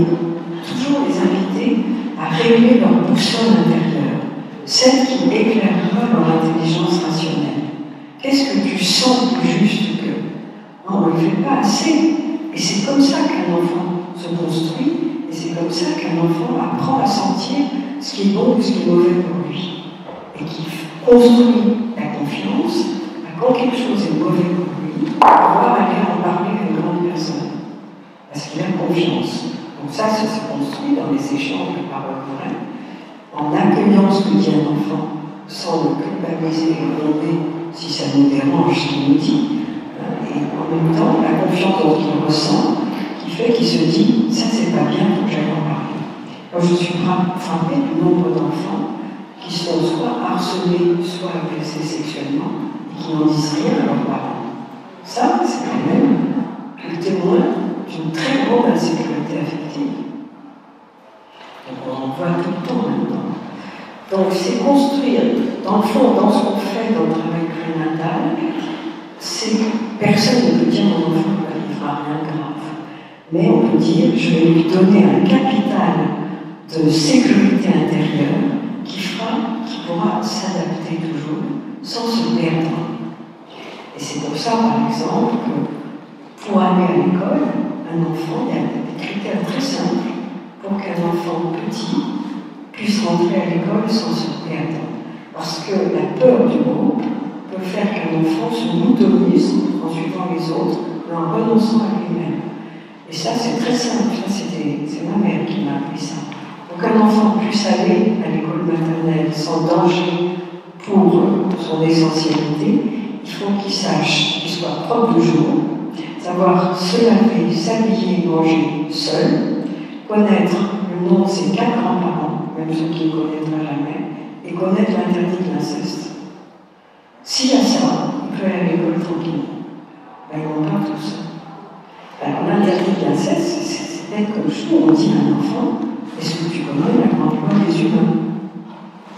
toujours les inviter à régler leur boussole intérieure, celle qui éclairera leur intelligence rationnelle. Qu'est-ce que tu sens plus juste que? Non, on ne le fait pas assez. Et c'est comme ça qu'un enfant se construit, et c'est comme ça qu'un enfant apprend à sentir ce qui est bon ou ce qui est mauvais pour lui. Et qui construit la confiance, quand quelque chose est mauvais pour lui, pouvoir aller en parler à une grande personne. Parce qu'il a confiance. Donc ça se construit dans les échanges de paroles vraies, en accueillant ce que dit un enfant, sans le culpabiliser et gronder si ça nous dérange ce qu'il nous dit. Et en même temps, la confiance dont il ressent, qui fait qu'il se dit, ça c'est pas bien, il faut que j'aille en parler. Moi je suis frappée du nombre d'enfants qui sont soit harcelés, soit agressés sexuellement, et qui n'en disent rien à leurs parents. Ça, c'est quand même le témoin d'une très grande insécurité affective. Donc on en voit tout le temps maintenant. Donc c'est construire, dans le fond, dans ce qu'on fait dans le travail prénatal, c'est que personne ne peut dire mon enfant ne n'arrivera rien de grave. Mais on peut dire, je vais lui donner un capital de sécurité intérieure qui pourra s'adapter toujours sans se perdre. Et c'est pour ça, par exemple, que pour aller à l'école, un enfant, il y a des critères très simples pour qu'un enfant petit puisse rentrer à l'école sans se perdre. Parce que la peur du groupe peut faire qu'un enfant se moutonise en suivant les autres, mais en renonçant à lui-même. Et ça, c'est très simple. C'est ma mère qui m'a appris ça. Pour qu'un enfant puisse aller à l'école maternelle sans danger pour son essentialité, il faut qu'il sache, qu'il soit propre de jour, savoir se laver, s'habiller, manger seul, connaître le nom de ses 4 grands-parents, même ceux qui ne connaîtront jamais, et connaître l'interdit de l'inceste. S'il y a ça, il peut aller à l'école tranquillement. Ben, ils n'ont pas tout ça. Alors l'interdit de l'inceste, c'est peut-être comme ça, on dit à un enfant, est-ce que tu connais la grande loi des humains?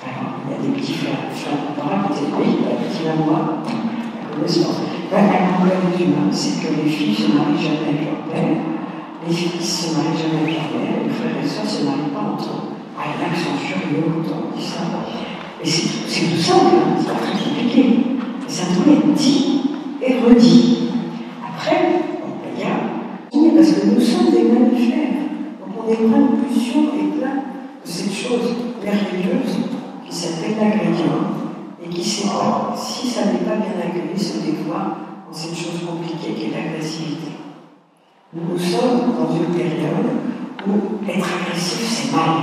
Alors, il y a des petits frères à côté de lui, la petite loi, la connaissance. La grande loi des humains, c'est que les filles ne se marient jamais avec leur père, les fils ne se marient jamais avec leur mère, les frères et sœurs ne se marient pas entre eux. Ah, il y en a qui sont furieux quand on dit ça. Et c'est tout simple, hein, c'est pas très compliqué. Mais ça doit être dit et redit. Après, il y a. Parce que nous sommes des mammifères. Donc on est plein de pulsions et plein de cette chose merveilleuse qui s'appelle l'ingrédient et qui sait pas, si ça n'est pas bien accueilli, se dévoile dans cette chose compliquée qui est l'agressivité. Nous sommes dans une période où être agressif c'est mal.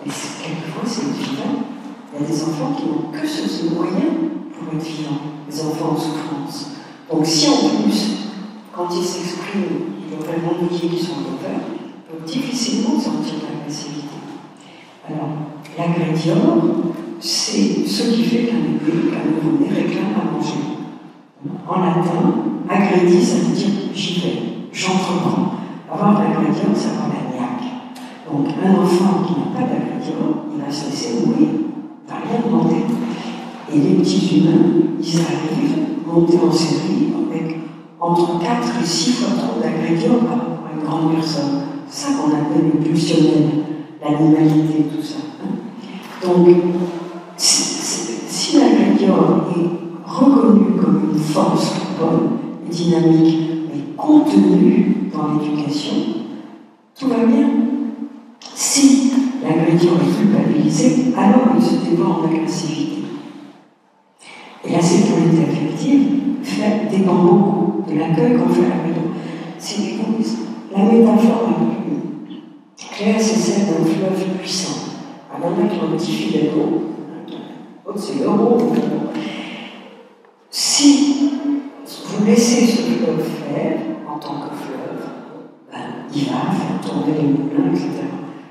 Mais quelquefois c'est vivant. Il y a des enfants qui n'ont que ce moyen pour être vivants, les enfants en souffrance. Donc si en plus, quand ils s'expriment, ils ont vraiment oublié qu'ils sont mauvais, ils peuvent difficilement sortir de l'agressivité. Alors, l'agrédior, c'est ce qui fait qu'un bébé, qu'un nouveau-né réclame à manger. En latin, agrédi, ça veut dire j'y vais, j'entreprends. Avoir l'agrédior, c'est avoir la niaque. Donc, un enfant qui n'a pas d'agrédior, il va se laisser mourir, il ne va rien demander. Et les petits humains, ils arrivent, montés en série, avec entre 4 et 6 fois trop d'agrédior par rapport à une grande personne. C'est ça qu'on appelle le pulsionnel, l'animalité, tout ça. Donc, si l'agrédior est reconnu comme une force bonne et dynamique, mais contenue dans l'éducation, tout va bien. Si l'agrédior est culpabilisé, alors il se dévoile en agressivité. Et la sécurité affective dépend beaucoup de l'accueil qu'on fait à la maison. C'est la métaphore la plus claire, c'est celle d'un fleuve puissant. Alors, il y en a qui ont un petit filet d'eau, l'autre c'est l'euro. Si vous laissez ce fleuve faire en tant que fleuve, il va faire tourner les moulins, etc.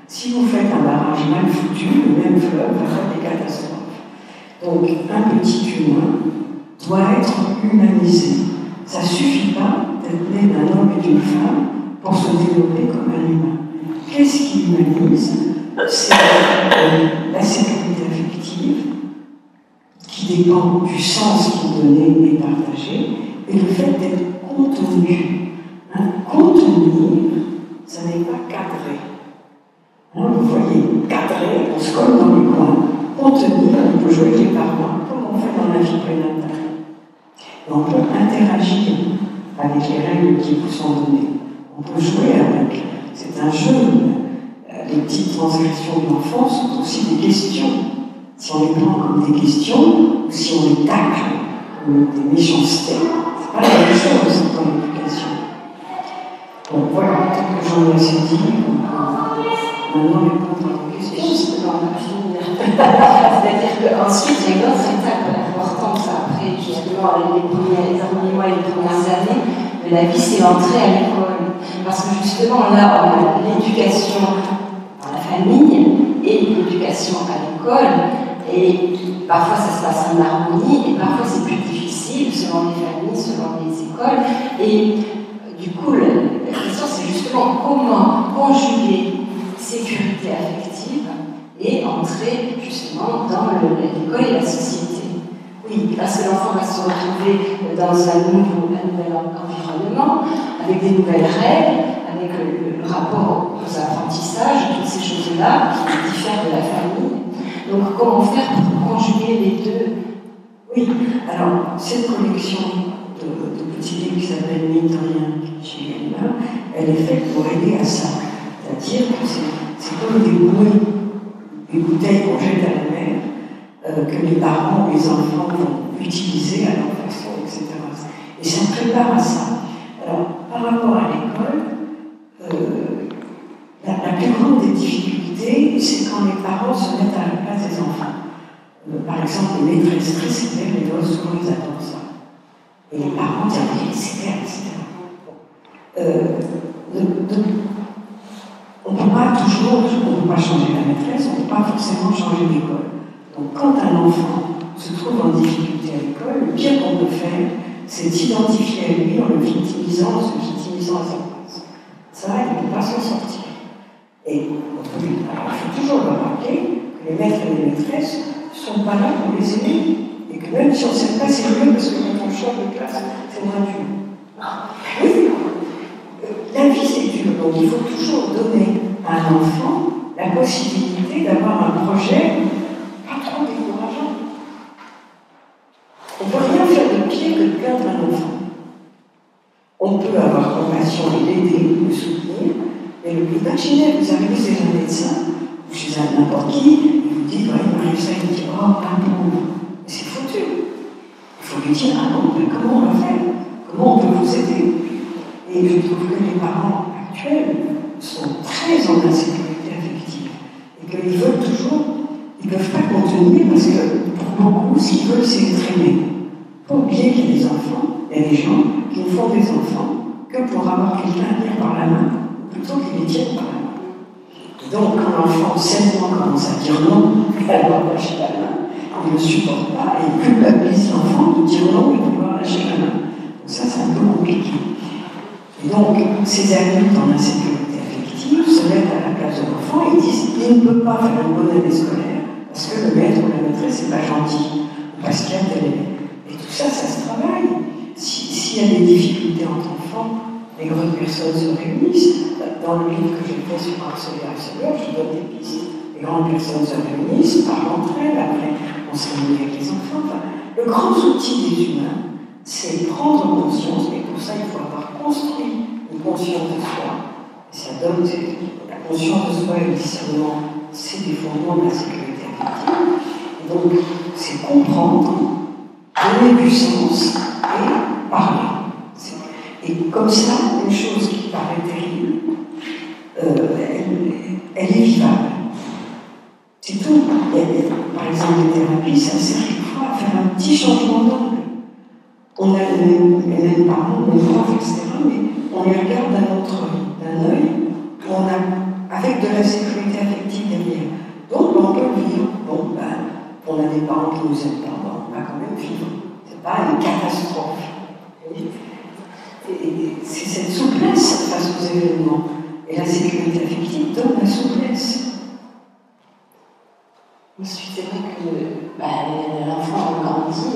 Si vous faites un barrage mal foutu, le même fleuve va faire des catastrophes. Donc, un petit humain doit être humanisé. Ça ne suffit pas d'être né d'un homme et d'une femme pour se développer comme un humain. Qu'est-ce qui humanise? C'est la sécurité affective qui dépend du sens qui est donné et partagé, et le fait d'être contenu. Contenir, ça n'est pas cadré. Vous voyez, cadré, on se colle dans les coins. Contenir, on peut jouer les parents, comme on fait dans la vie prénatale. Et on peut interagir avec les règles qui vous sont données. On peut jouer avec. C'est un jeu. Les petites transgressions de l'enfance sont aussi des questions. Si on les prend comme des questions, ou si on les tacle comme des méchancetés, c'est pas la même chose dans l'éducation. Donc voilà, peut-être que j'en ai assez dit. Maintenant, répondre à vos questions. C'est-à-dire qu'ensuite, il y a une autre étape importante après, justement, les premiers mois et les premières années de la vie, c'est l'entrée à l'école. Parce que justement, là, on a l'éducation dans la famille et l'éducation à l'école. Et parfois ça se passe en harmonie, et parfois c'est plus difficile selon les familles, selon les écoles. Et du coup, la question c'est justement comment conjuguer sécurité affective et entrer justement dans l'école et la société. Oui, parce que l'enfant va se retrouver dans un nouvel environnement, avec des nouvelles règles, avec le rapport aux apprentissages, toutes ces choses-là qui diffèrent de la famille. Donc comment faire pour conjuguer les deux? Oui, alors cette collection de petits livres qui s'appelle Mine de rien chez Gallimard, elle est faite pour aider à ça. C'est-à-dire que c'est comme des bouteilles qu'on jette à la mer, que les parents ou les enfants vont utiliser à leur façon, etc. Et ça prépare à ça. Alors, par rapport à l'école, la plus grande des difficultés, c'est quand les parents se mettent à la place des enfants. Par exemple, les maîtresses très sévères, les gosses, souvent ils adorent ça. Et les parents disent oui, c'est sévère, etc. On ne peut pas toujours, on ne peut pas changer la maîtresse, on ne peut pas forcément changer l'école. Donc quand un enfant se trouve en difficulté à l'école, le pire qu'on peut faire, c'est d'identifier à lui en le victimisant, en se victimisant à sa place. Ça, il ne peut pas s'en sortir. Et alors, il faut toujours leur rappeler que les maîtres et les maîtresses ne sont pas là pour les aider. Et que même si on ne sait pas, c'est mieux parce que quand on change de classe, c'est moins dur. Oui, la vie c'est dur, donc il faut toujours donner à un enfant la possibilité d'avoir un projet pas trop décourageant. On ne peut rien faire de pire que de perdre un enfant. On peut avoir compassion et l'aider, le soutenir, mais imaginez, vous arrivez chez un médecin, ou chez n'importe qui, et vous dites, ouais, il m'arrive ça, il dit, oh, pardon, c'est foutu. Il faut lui dire, ah non, mais comment on va faire? Comment on peut vous aider? Et je trouve que les parents actuels sont très en insécurité affective, et qu'ils veulent toujours, ils ne peuvent pas contenir, parce que pour beaucoup, ce qu'ils veulent, c'est être aimés. Il faut pas oublier qu'il y a des enfants, il y a des gens qui ne font des enfants que pour avoir quelqu'un à tenir par la main, plutôt qu'ils les tiennent par la main. Et donc, quand l'enfant, 7 mois, commence à dire non, à avoir lâché la main, il ne supporte pas et il culpabilise l'enfant de dire non et de vouloir lâcher la main. Donc ça, c'est un peu compliqué. Et donc, ces adultes en insécurité affective se mettent à la place de l'enfant et disent qu'il ne peut pas faire une bonne année scolaire parce que le maître ou la maîtresse n'est pas gentil, ou parce qu'il y a tel. Et tout ça, ça se travaille. S'il y a des difficultés entre enfants, les grandes personnes se réunissent. Dans le livre que j'ai fait sur harceleur, je donne des pistes. Les grandes personnes se réunissent, parlent entre elles, après on se réunit avec les enfants. Enfin, le grand outil des humains, c'est prendre conscience, et pour ça il faut avoir construit une conscience de soi. Et ça donne la conscience de soi et le discernement, c'est des fondements de la sécurité affective. Et donc, c'est comprendre, donner du sens et parler. Et comme ça, une chose qui paraît terrible, elle est vivable. C'est tout. Par exemple, les thérapies, ça sert quelquefois à faire un petit changement d'angle. On a les mêmes parents, les profs, etc., mais on les regarde d'un œil, avec de la sécurité affective derrière. Donc, on peut vivre. Bon, on a des parents qui nous aiment pas, on va quand même vivre. C'est pas une catastrophe. Et c'est cette souplesse face aux événements. Et la sécurité affective donne la souplesse. Ensuite, c'est vrai que l'enfant grandit,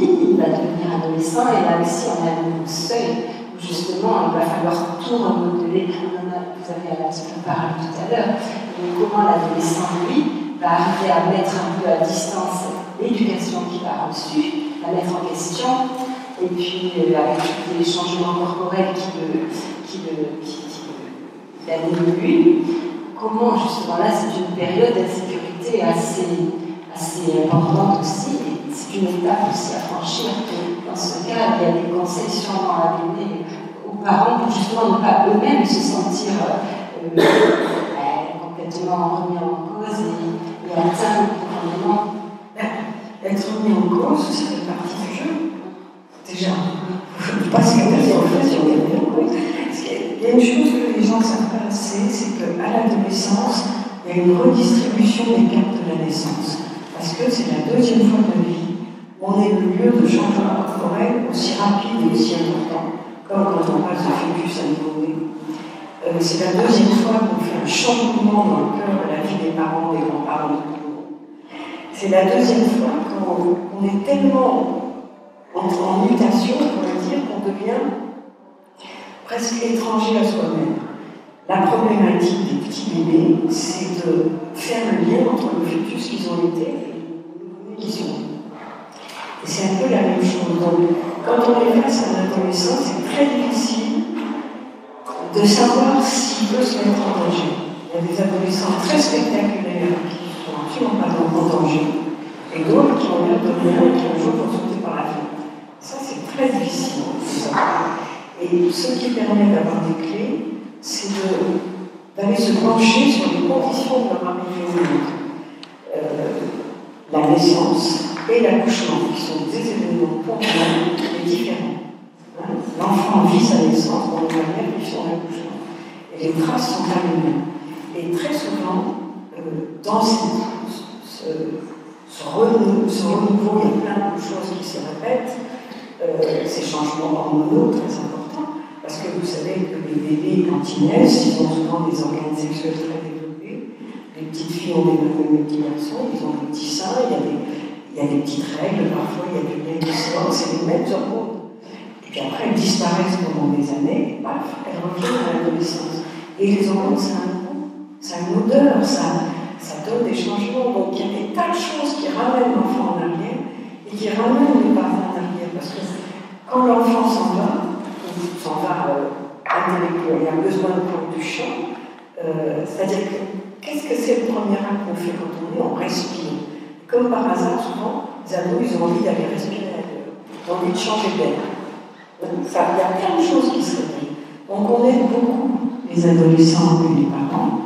il va devenir adolescent, et là aussi on a un nouveau seuil où justement il va falloir tout remodeler. Vous avez un petit peu parlé tout à l'heure, de comment l'adolescent, lui, va arriver à mettre un peu à distance l'éducation qu'il a reçue, la mettre en question, et puis avec tous les changements corporels qui animent lui. Comment justement là, c'est une période d'insécurité assez importante aussi, et c'est une étape aussi à franchir. Dans ce cas, il y a des conseils sûrement à donner aux parents pour justement ne pas eux-mêmes se sentir complètement remis en cause et atteints profondément. Être remis en cause, ça fait partie du jeu. Déjà, parce que il y a une chose que les gens ne savent pas assez, c'est qu'à l'adolescence, il y a une redistribution des cartes de la naissance. parce que c'est la deuxième fois de la vie où on est le lieu de changement corporel aussi rapide et aussi important, comme quand on passe de fœtus à nouveau-né. C'est la deuxième fois qu'on fait un changement dans le cœur de la vie des parents, des grands-parents, de tout le monde. C'est la deuxième fois qu'on est tellement en mutation, on va dire, qu'on devient presque étranger à soi-même. La problématique des petits bébés, c'est de faire le lien entre le fœtus qu'ils ont été et le qu'ils sont. Et c'est un peu la même chose. Donc, quand on est face à un adolescent, c'est très difficile de savoir s'il peut se mettre en danger. Il y a des adolescents très spectaculaires qui ne sont absolument pas en danger, et d'autres qui ont l'air de rien et qui un jour vont sauter par la fenêtre. Ça, c'est très difficile de savoir. Et ce qui permet d'avoir des clés, c'est d'aller se pencher sur les conditions de leur arrivée au monde. La naissance et l'accouchement, qui sont des événements ponctuels et différents. L'enfant vit sa naissance dans la manière dont son accouchement. Et les traces sont les mêmes. Et très souvent, dans ce renouveau, il y a plein de choses qui se répètent, ces changements hormonaux très importants, parce que vous savez que les bébés, quand ils naissent, ils ont souvent des organes sexuels très développés. Les petites filles ont des petits garçons, ils ont des petits seins, il y a des petites règles, parfois il y a du lait qui sort, c'est les mêmes hormones. Et puis après, elles disparaissent pendant des années, et paf, elles reviennent à l'adolescence. Et les hormones, ça a un goût, ça a une odeur, ça donne des changements. Donc il y a des tas de choses qui ramènent l'enfant en arrière et qui ramènent les parents en arrière. Parce que quand l'enfant s'en va intellectuel, il y a besoin de prendre du champ, c'est-à-dire que qu'est-ce que c'est le premier acte qu'on fait quand on respire. Comme par hasard, souvent, les ados, ils ont envie d'aller respirer ailleurs, ils ont envie de changer d'air. Donc il y a plein de choses qui se réveillent. Donc on aide beaucoup les adolescents et les parents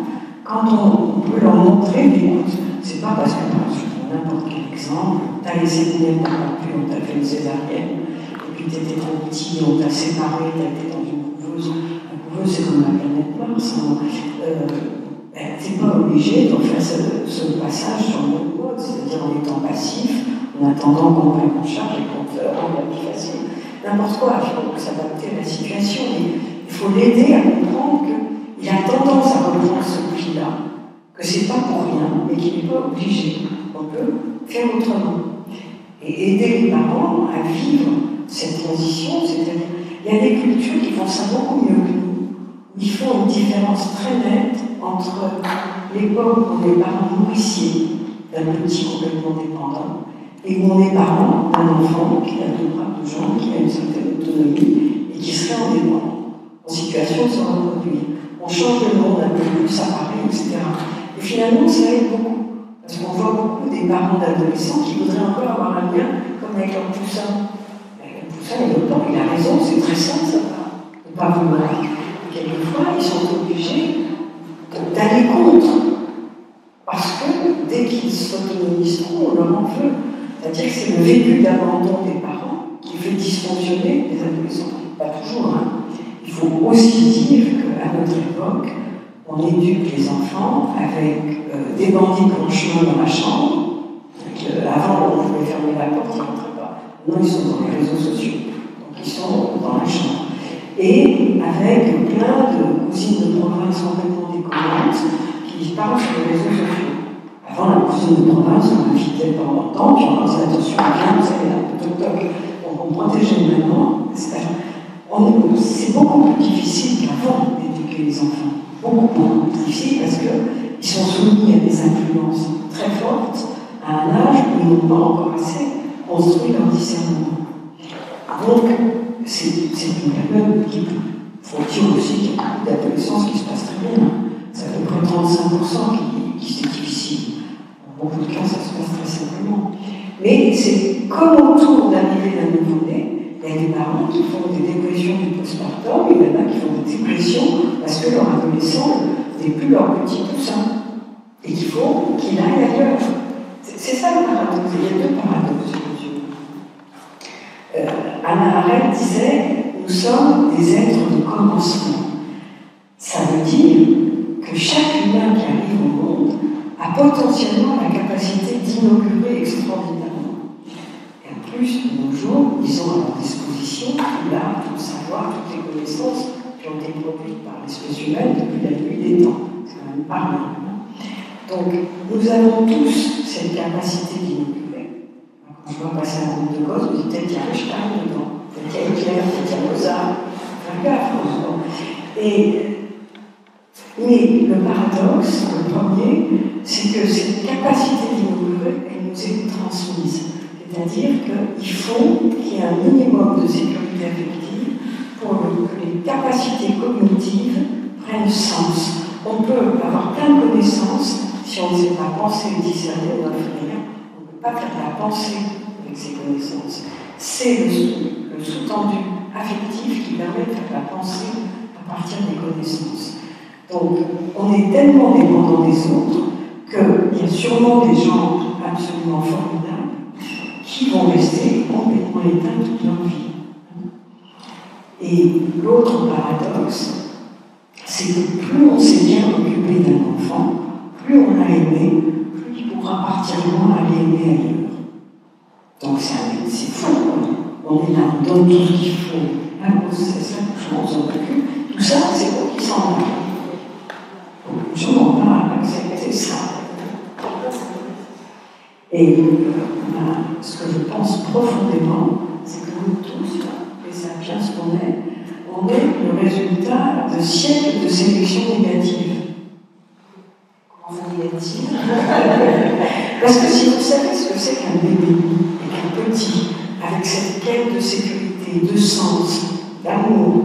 quand on peut leur montrer, écoute, c'est pas parce que, je prends n'importe quel exemple, t'as laissé tes nerfs pas plus, on t'a fait une césarienne, et puis t'étais trop petit, on t'a séparé, t'as été dans une couveuse. La couveuse, c'est comme la planète Mars. T'es pas obligé de faire ce passage sur le mode, c'est-à-dire en étant passif, en attendant qu'on prenne en charge et qu'on te rende la vie facile. N'importe quoi, il faut s'adapter à la situation. Il faut l'aider à comprendre qu'il a tendance à reprendre ce pli-là, que c'est pas pour rien, mais qu'il n'est pas obligé. On peut faire autrement. Et aider les parents à vivre cette transition, c'est-à-dire, il y a des cultures qui font ça beaucoup mieux que nous, où ils font une différence très nette entre l'époque où on est parents nourriciers d'un petit complètement dépendant, et où on est parents d'un enfant qui a deux bras, deux jambes, qui a une certaine autonomie, et qui serait indépendant, en situation de se reproduire. On change de monde un peu plus, à Paris, etc. Et finalement, ça aide beaucoup. Parce qu'on voit beaucoup des parents d'adolescents qui voudraient encore avoir un lien comme avec leur poussin. Le poussin, il veut pas, il a raison, c'est très simple, ça va. De ne pas vouloir. Et quelquefois, ils sont obligés d'aller contre. Parce que dès qu'ils s'autonomiseront, on leur en veut. C'est-à-dire que c'est le vécu d'abandon des parents qui fait dysfonctionner les adolescents. Pas toujours, hein. Il faut aussi dire qu'à notre époque, on éduque les enfants avec des bandits blanchiments dans la chambre. Avant, on pouvait fermer la porte, ils ne rentraient pas. Maintenant, ils sont dans les réseaux sociaux. Donc, ils sont dans la chambre. Et avec plein de cousines de province complètement déconnantes qui parlent sur les réseaux sociaux. Avant, la cousine de province, on l'invitait pendant longtemps, puis on disait attention, viens, vous savez, là, toc-toc. Donc, on protégeait maintenant. C'est beaucoup plus difficile qu'avant d'éduquer les enfants. Beaucoup plus difficile parce qu'ils sont soumis à des influences très fortes à un âge où ils n'ont pas encore assez construit leur discernement. Donc, c'est une période qui faut dire aussi qu'il y a beaucoup d'adolescence qui se passe très bien. C'est à peu près 35% qui c'est difficile. Dans beaucoup de cas, ça se passe très simplement. Mais c'est comme autour d'arrivée d'un nouveau-né. Il y a des parents qui font des dépressions du postpartum, il y en a qui font des dépressions parce que leur adolescent n'est plus leur petit poussin et qu'il faut qu'il aille ailleurs. C'est ça le paradoxe. Il y a deux paradoxes, monsieur. Anna Arendt disait « Nous sommes des êtres de commencement ». Ça veut dire que chaque humain qui arrive au monde a a potentiellement la capacité d'inaugurer extraordinairement. Et en plus, de nos jours, ils ont à leur disposition tout l'art, tout le savoir, toutes les connaissances qui ont été produites par l'espèce humaine depuis la nuit des temps. C'est quand même pas mal. Donc, nous avons tous cette capacité d'inaugurer. Quand je vois passer un groupe de gosses, je me dis peut-être qu'il y a Einstein dedans, peut-être qu'il y a Hitler, peut-être qu'il y a Mozart. Faire gaffe, mais le paradoxe, le premier, c'est que cette capacité d'inaugurer, elle nous est transmise. C'est-à-dire qu'il faut qu'il y ait un minimum de sécurité affective pour que les capacités cognitives prennent sens. On peut avoir plein de connaissances, si on ne sait pas penser ou discerner, on ne fait rien. On ne peut pas faire de la pensée avec ces connaissances. C'est le sous-tendu affectif qui permet de faire la pensée à partir des connaissances. Donc, on est tellement dépendant des autres qu'il y a sûrement des gens absolument formidables qui vont rester complètement éteints toute leur vie. Et l'autre paradoxe, c'est que plus on s'est bien occupé d'un enfant, plus on l'a aimé, plus il pourra partir loin aller aimer ailleurs. Donc c'est fou, quoi. On est là, on donne tout ce qu'il faut. La grossesse, l'accouchement, on s'en occupe. Tout ça, c'est pour qu'ils s'en aillent. Je m'en parle, c'est ça. Et ce que je pense profondément, c'est que nous tous, les sapiens qu'on est, on est le résultat de siècles de sélection négative. Comment ça négative? Parce que si vous savez ce que c'est qu'un bébé et qu'un petit, avec cette quête de sécurité, de sens, d'amour,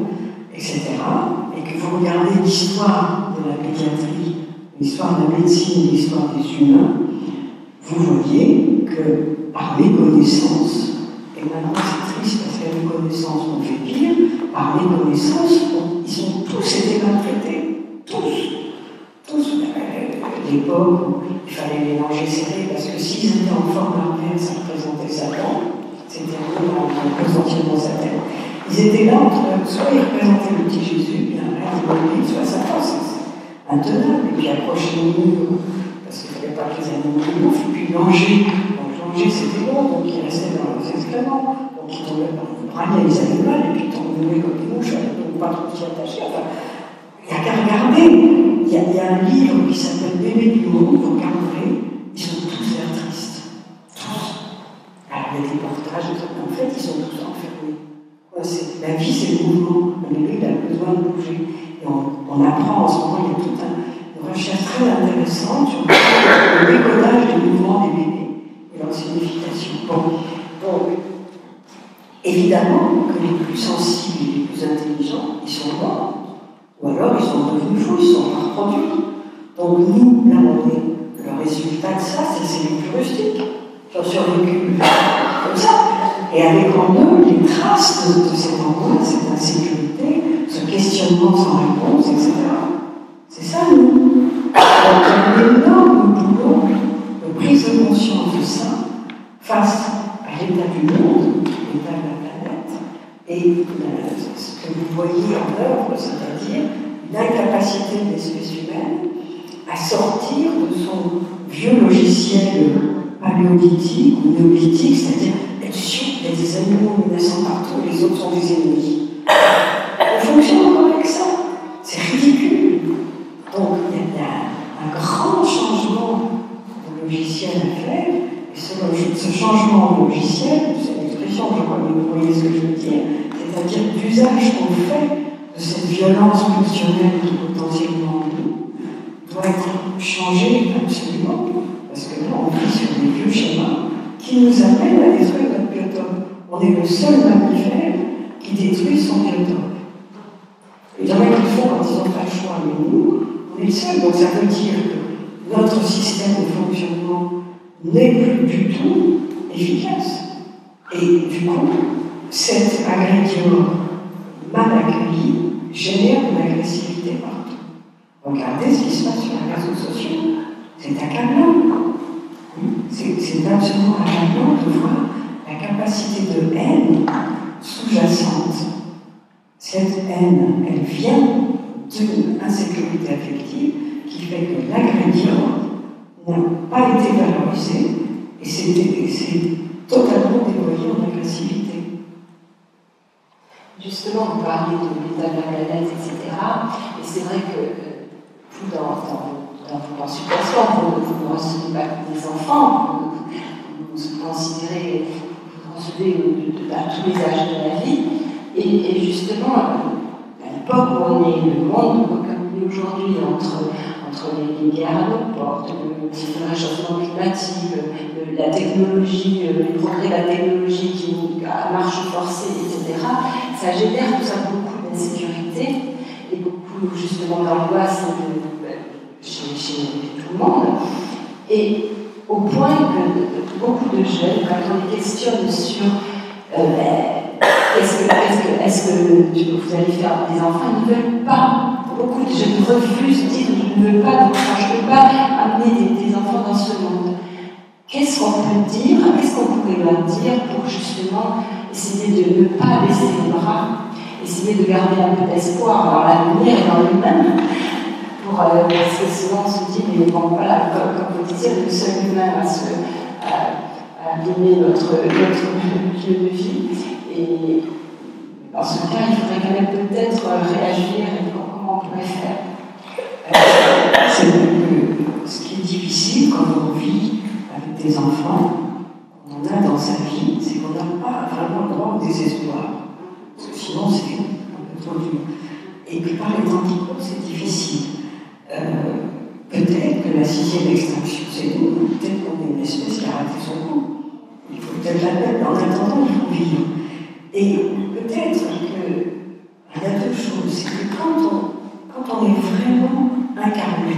etc., et que vous regardez l'histoire de la pédiatrie, l'histoire de la médecine, l'histoire des humains, vous voyez que par méconnaissance, et maintenant c'est triste parce qu'à méconnaissance on fait pire, par méconnaissance, ils ont tous été maltraités, tous. L'époque où il fallait les manger serrés parce que s'ils étaient en forme armée, ça représentait Satan, c'était potentiellement Satan. Ils étaient là entre soit ils représentaient le petit Jésus, bien soit Satan, c'est intenable, et puis accrocher les murs, parce qu'il ne fallait pas que les animaux les bouffent, et puis manger. Donc manger c'était bon, donc ils restaient dans leurs excréments, donc ils tombaient par le bras, les animaux, et puis ils tombaient comme des mouches, donc pas trop s'y attacher. Enfin, il n'y a qu'à regarder. Il y a un livre qui s'appelle Bébé du monde, vous regarderez, ils sont tous l'air tristes. Tous. Alors il y a des portrages, en fait, ils sont tous enfermés. La vie, c'est le mouvement. Le bébé, il a besoin de bouger. Et on apprend en ce moment, il y a toute une recherche très intéressante sur le décodage des mouvements des bébés et leur signification. Donc, évidemment que les plus sensibles et les plus intelligents, ils sont morts. Ou alors ils sont devenus fous, ils sont pas reproduits. Donc nous, là, on est le résultat de ça, c'est les plus rustiques. Qui ont survécu comme ça. Et avec en eux les traces de cette angoisse, cette insécurité, ce questionnement sans réponse, etc. C'est ça, nous. Donc un énorme boulot de prise de conscience de ça face à l'état du monde, l'état de la planète, et ce que vous voyez en œuvre, c'est-à-dire l'incapacité de l'espèce humaine à sortir de son vieux logiciel paléolithique ou néolithique, c'est-à-dire être sûr qu'il y a des animaux menaçants partout et les autres sont des ennemis. On fonctionne encore avec ça. C'est ridicule. Donc il y a un grand changement de logiciel à faire, et ce changement de logiciel, c'est une expression, je crois que vous voyez ce que je veux dire, c'est-à-dire l'usage qu'on fait de cette violence pulsionnelle qui est potentiellement en nous, doit être changé absolument, parce que là, on vit sur des vieux schémas qui nous amènent à détruire notre biotope. On est le seul mammifère qui détruit son biotope. Il y en a qui le font quand ils n'ont pas le choix, mais nous, on est le seul. Donc ça veut dire que notre système de fonctionnement n'est plus du tout efficace. Et du coup, cet ingrédient mal accueilli génère de l'agressivité partout. Regardez ce qui se passe sur les réseaux sociaux. C'est accablant. C'est absolument accablant de voir la capacité de haine sous-jacente. Cette haine, elle vient d'une insécurité affective qui fait que l'ingrédient n'a pas été valorisé et c'est totalement dévoyé en agressivité. Justement, vous parlez de l'état de la planète, etc. Et c'est vrai que vous, dans vos consultations, vous ne recevez pas que des enfants, vous considérez, vous recevez à tous les âges de la vie. Et justement, à l'époque où on est le monde, comme il est aujourd'hui, entre les guerres à nos portes, le réchauffement climatique, la technologie, les progrès de la technologie qui marche forcée, etc., ça génère tout ça beaucoup d'insécurité et beaucoup justement d'angoisse chez tout le monde. Et au point que beaucoup de jeunes, quand on les questionne sur est-ce que vous allez faire des enfants, ils ne veulent pas. Beaucoup de jeunes refusent, disent je ne veux pas d'enfants, je ne veux pas amener des enfants dans ce monde. Qu'est-ce qu'on peut dire, qu'est-ce qu'on pourrait leur dire pour justement essayer de ne pas baisser les bras, essayer de garder un peu d'espoir dans l'avenir et dans l'humain, parce que souvent on se dit, mais bon voilà, comme vous disiez, le seul humain à donner notre lieu de vie. Et dans ce cas, il faudrait quand même peut-être réagir et comment on pourrait faire. C'est ce qui est difficile quand on vit avec des enfants, qu'on a dans sa vie, c'est qu'on n'a pas vraiment le droit au désespoir. Parce que sinon, c'est un peu trop dur. Et puis par les temps qui courent, c'est difficile. Peut-être que la 6e extinction, c'est nous, peut-être qu'on est une espèce qui a raté son coup. Il faut peut-être la mettre, en attendant, il faut vivre. Et peut-être qu'il y a deux choses. C'est que quand on est vraiment incarné,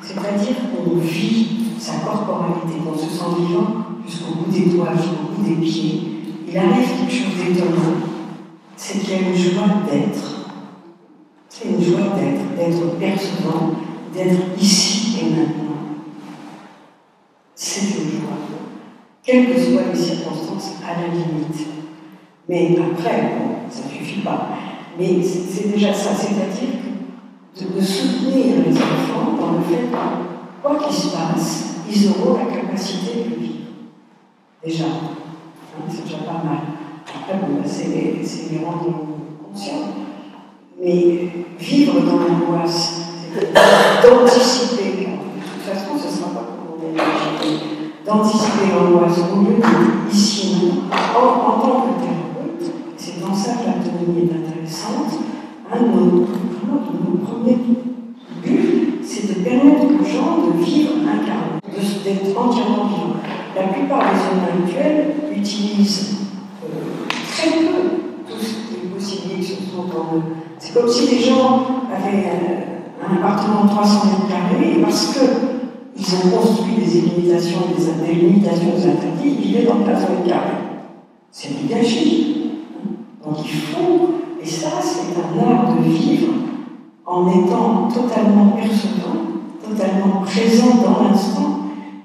c'est-à-dire qu'on vit sa corporalité, qu'on se sent vivant jusqu'au bout des doigts, jusqu'au bout des pieds, il arrive quelque chose d'étonnant. C'est qu'il y a une joie d'être. C'est une joie d'être percevant, d'être ici et maintenant. C'est une joie. Quelles que soient les circonstances, à la limite. Mais après, bon, ça ne suffit pas. Mais c'est déjà ça, c'est-à-dire de soutenir les enfants dans le fait que, quoi qu'il se passe, ils auront la capacité de vivre. Déjà. C'est déjà pas mal. Après, bon, c'est les rendre conscients. Mais vivre dans l'angoisse, d'anticiper, de toute façon, ce ne sera pas comme on est imaginé, d'anticiper l'angoisse au lieu de ici, en tant que thérapeute, c'est dans ça que l'autonomie est intéressante. Un de nos premiers buts, c'est de permettre aux gens de vivre incarnés, d'être entièrement vivants. La plupart des hommes actuels utilisent très peu tout ce qui est possible, ce sont en eux. C'est comme si les gens avaient un appartement de 300 mètres carrés, et parce qu'ils ont construit des limitations, des limitations des interdits, ils vivaient dans le 4 mètres carrés. C'est du gâchis. Donc il faut, et ça c'est un art de vivre en étant totalement percevant, totalement présent dans l'instant,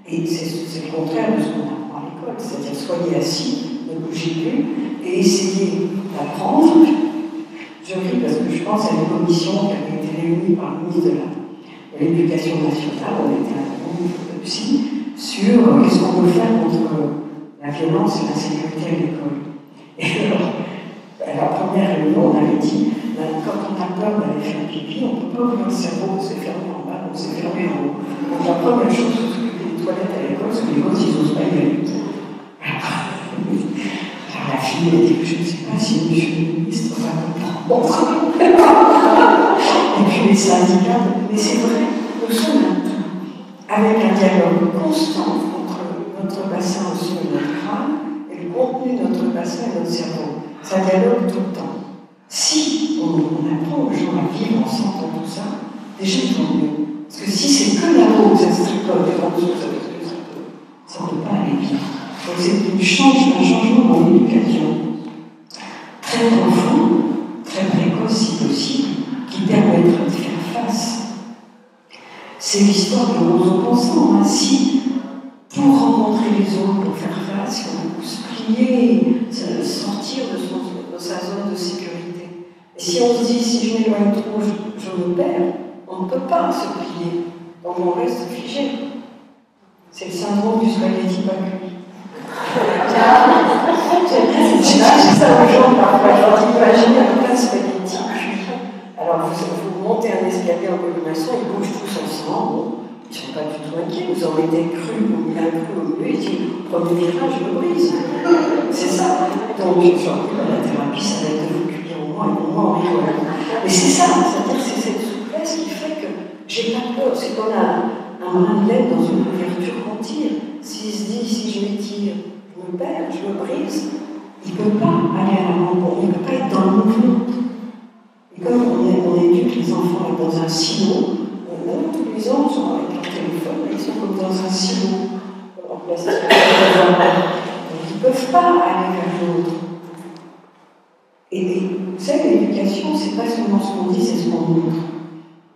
et c'est le contraire de ce qu'on apprend à l'école, c'est-à-dire soyez assis, ne bougez plus, et essayez d'apprendre. Je ris parce que je pense à une commission qui avait été réunie par le ministre de l'Éducation nationale, on était un groupe de psy, sur qu'est-ce qu'on peut faire contre la violence et l'insécurité à l'école. Et alors, à la première réunion, on avait dit, quand on a peur d'aller faire pipi, on ne peut pas ouvrir le cerveau, on s'est fermé en bas, on s'est fermé en haut. Donc la première chose, c'est s'occuper des toilettes à l'école, parce que les gosses, ils n'osent pas y aller. Alors la fille, elle dit, je ne sais pas si monsieur le ministre va comprendre. Et puis les syndicats, mais c'est vrai, nous sommes là, avec un dialogue constant entre notre bassin au-dessus de notre crâne et le contenu de notre bassin et notre cerveau. Ça dialogue tout le temps. Si on apprend aux gens à vivre ensemble dans tout ça, déjà ils vont mieux. Parce que si c'est que là-haut que ça se tricote, ça ne peut pas aller bien. Donc c'est un changement dans l'éducation très profond, très précoce si possible, qui permettra de faire face. C'est l'histoire de nos enfants. Si pour rencontrer les autres, pour faire face, il faut se plier, sortir de sa zone de sécurité. Et si on se dit, si je m'éloigne trop, je me perds, on ne peut pas se plier. Donc on reste figé. C'est le syndrome du spaghetti pas cuit. C'est ça aux gens parfois. Je leur dis, imaginez un plat de spaghetti cuit. Alors vous montez un escalier en colimaçon, ils bougent tous ensemble. Bon, ils ne sont pas du tout inquiets. Vous en mettez cru, vous mettez un cru au milieu, ils disent, premier virage, je me brise. C'est ça. Donc, je leur dis, la thérapie, ça va être de vous cuire au moins et au moins en rigolant. Mais c'est ça, c'est-à-dire que c'est cette souplesse qui fait que j'ai pas peur. C'est comme un brin de laine dans une couverture qu'on tire. S'il se dit, si je m'étire, je me perds, je me brise, il ne peut pas aller à la rencontre, il ne peut pas être dans le mouvement. Et comme on éduque les enfants dans un silo, tous les ans, avec leur téléphone, ils sont comme dans un silo en plastique. Donc ils ne peuvent pas aller vers l'autre. Et vous savez, l'éducation, ce n'est pas seulement ce qu'on dit, c'est ce qu'on montre.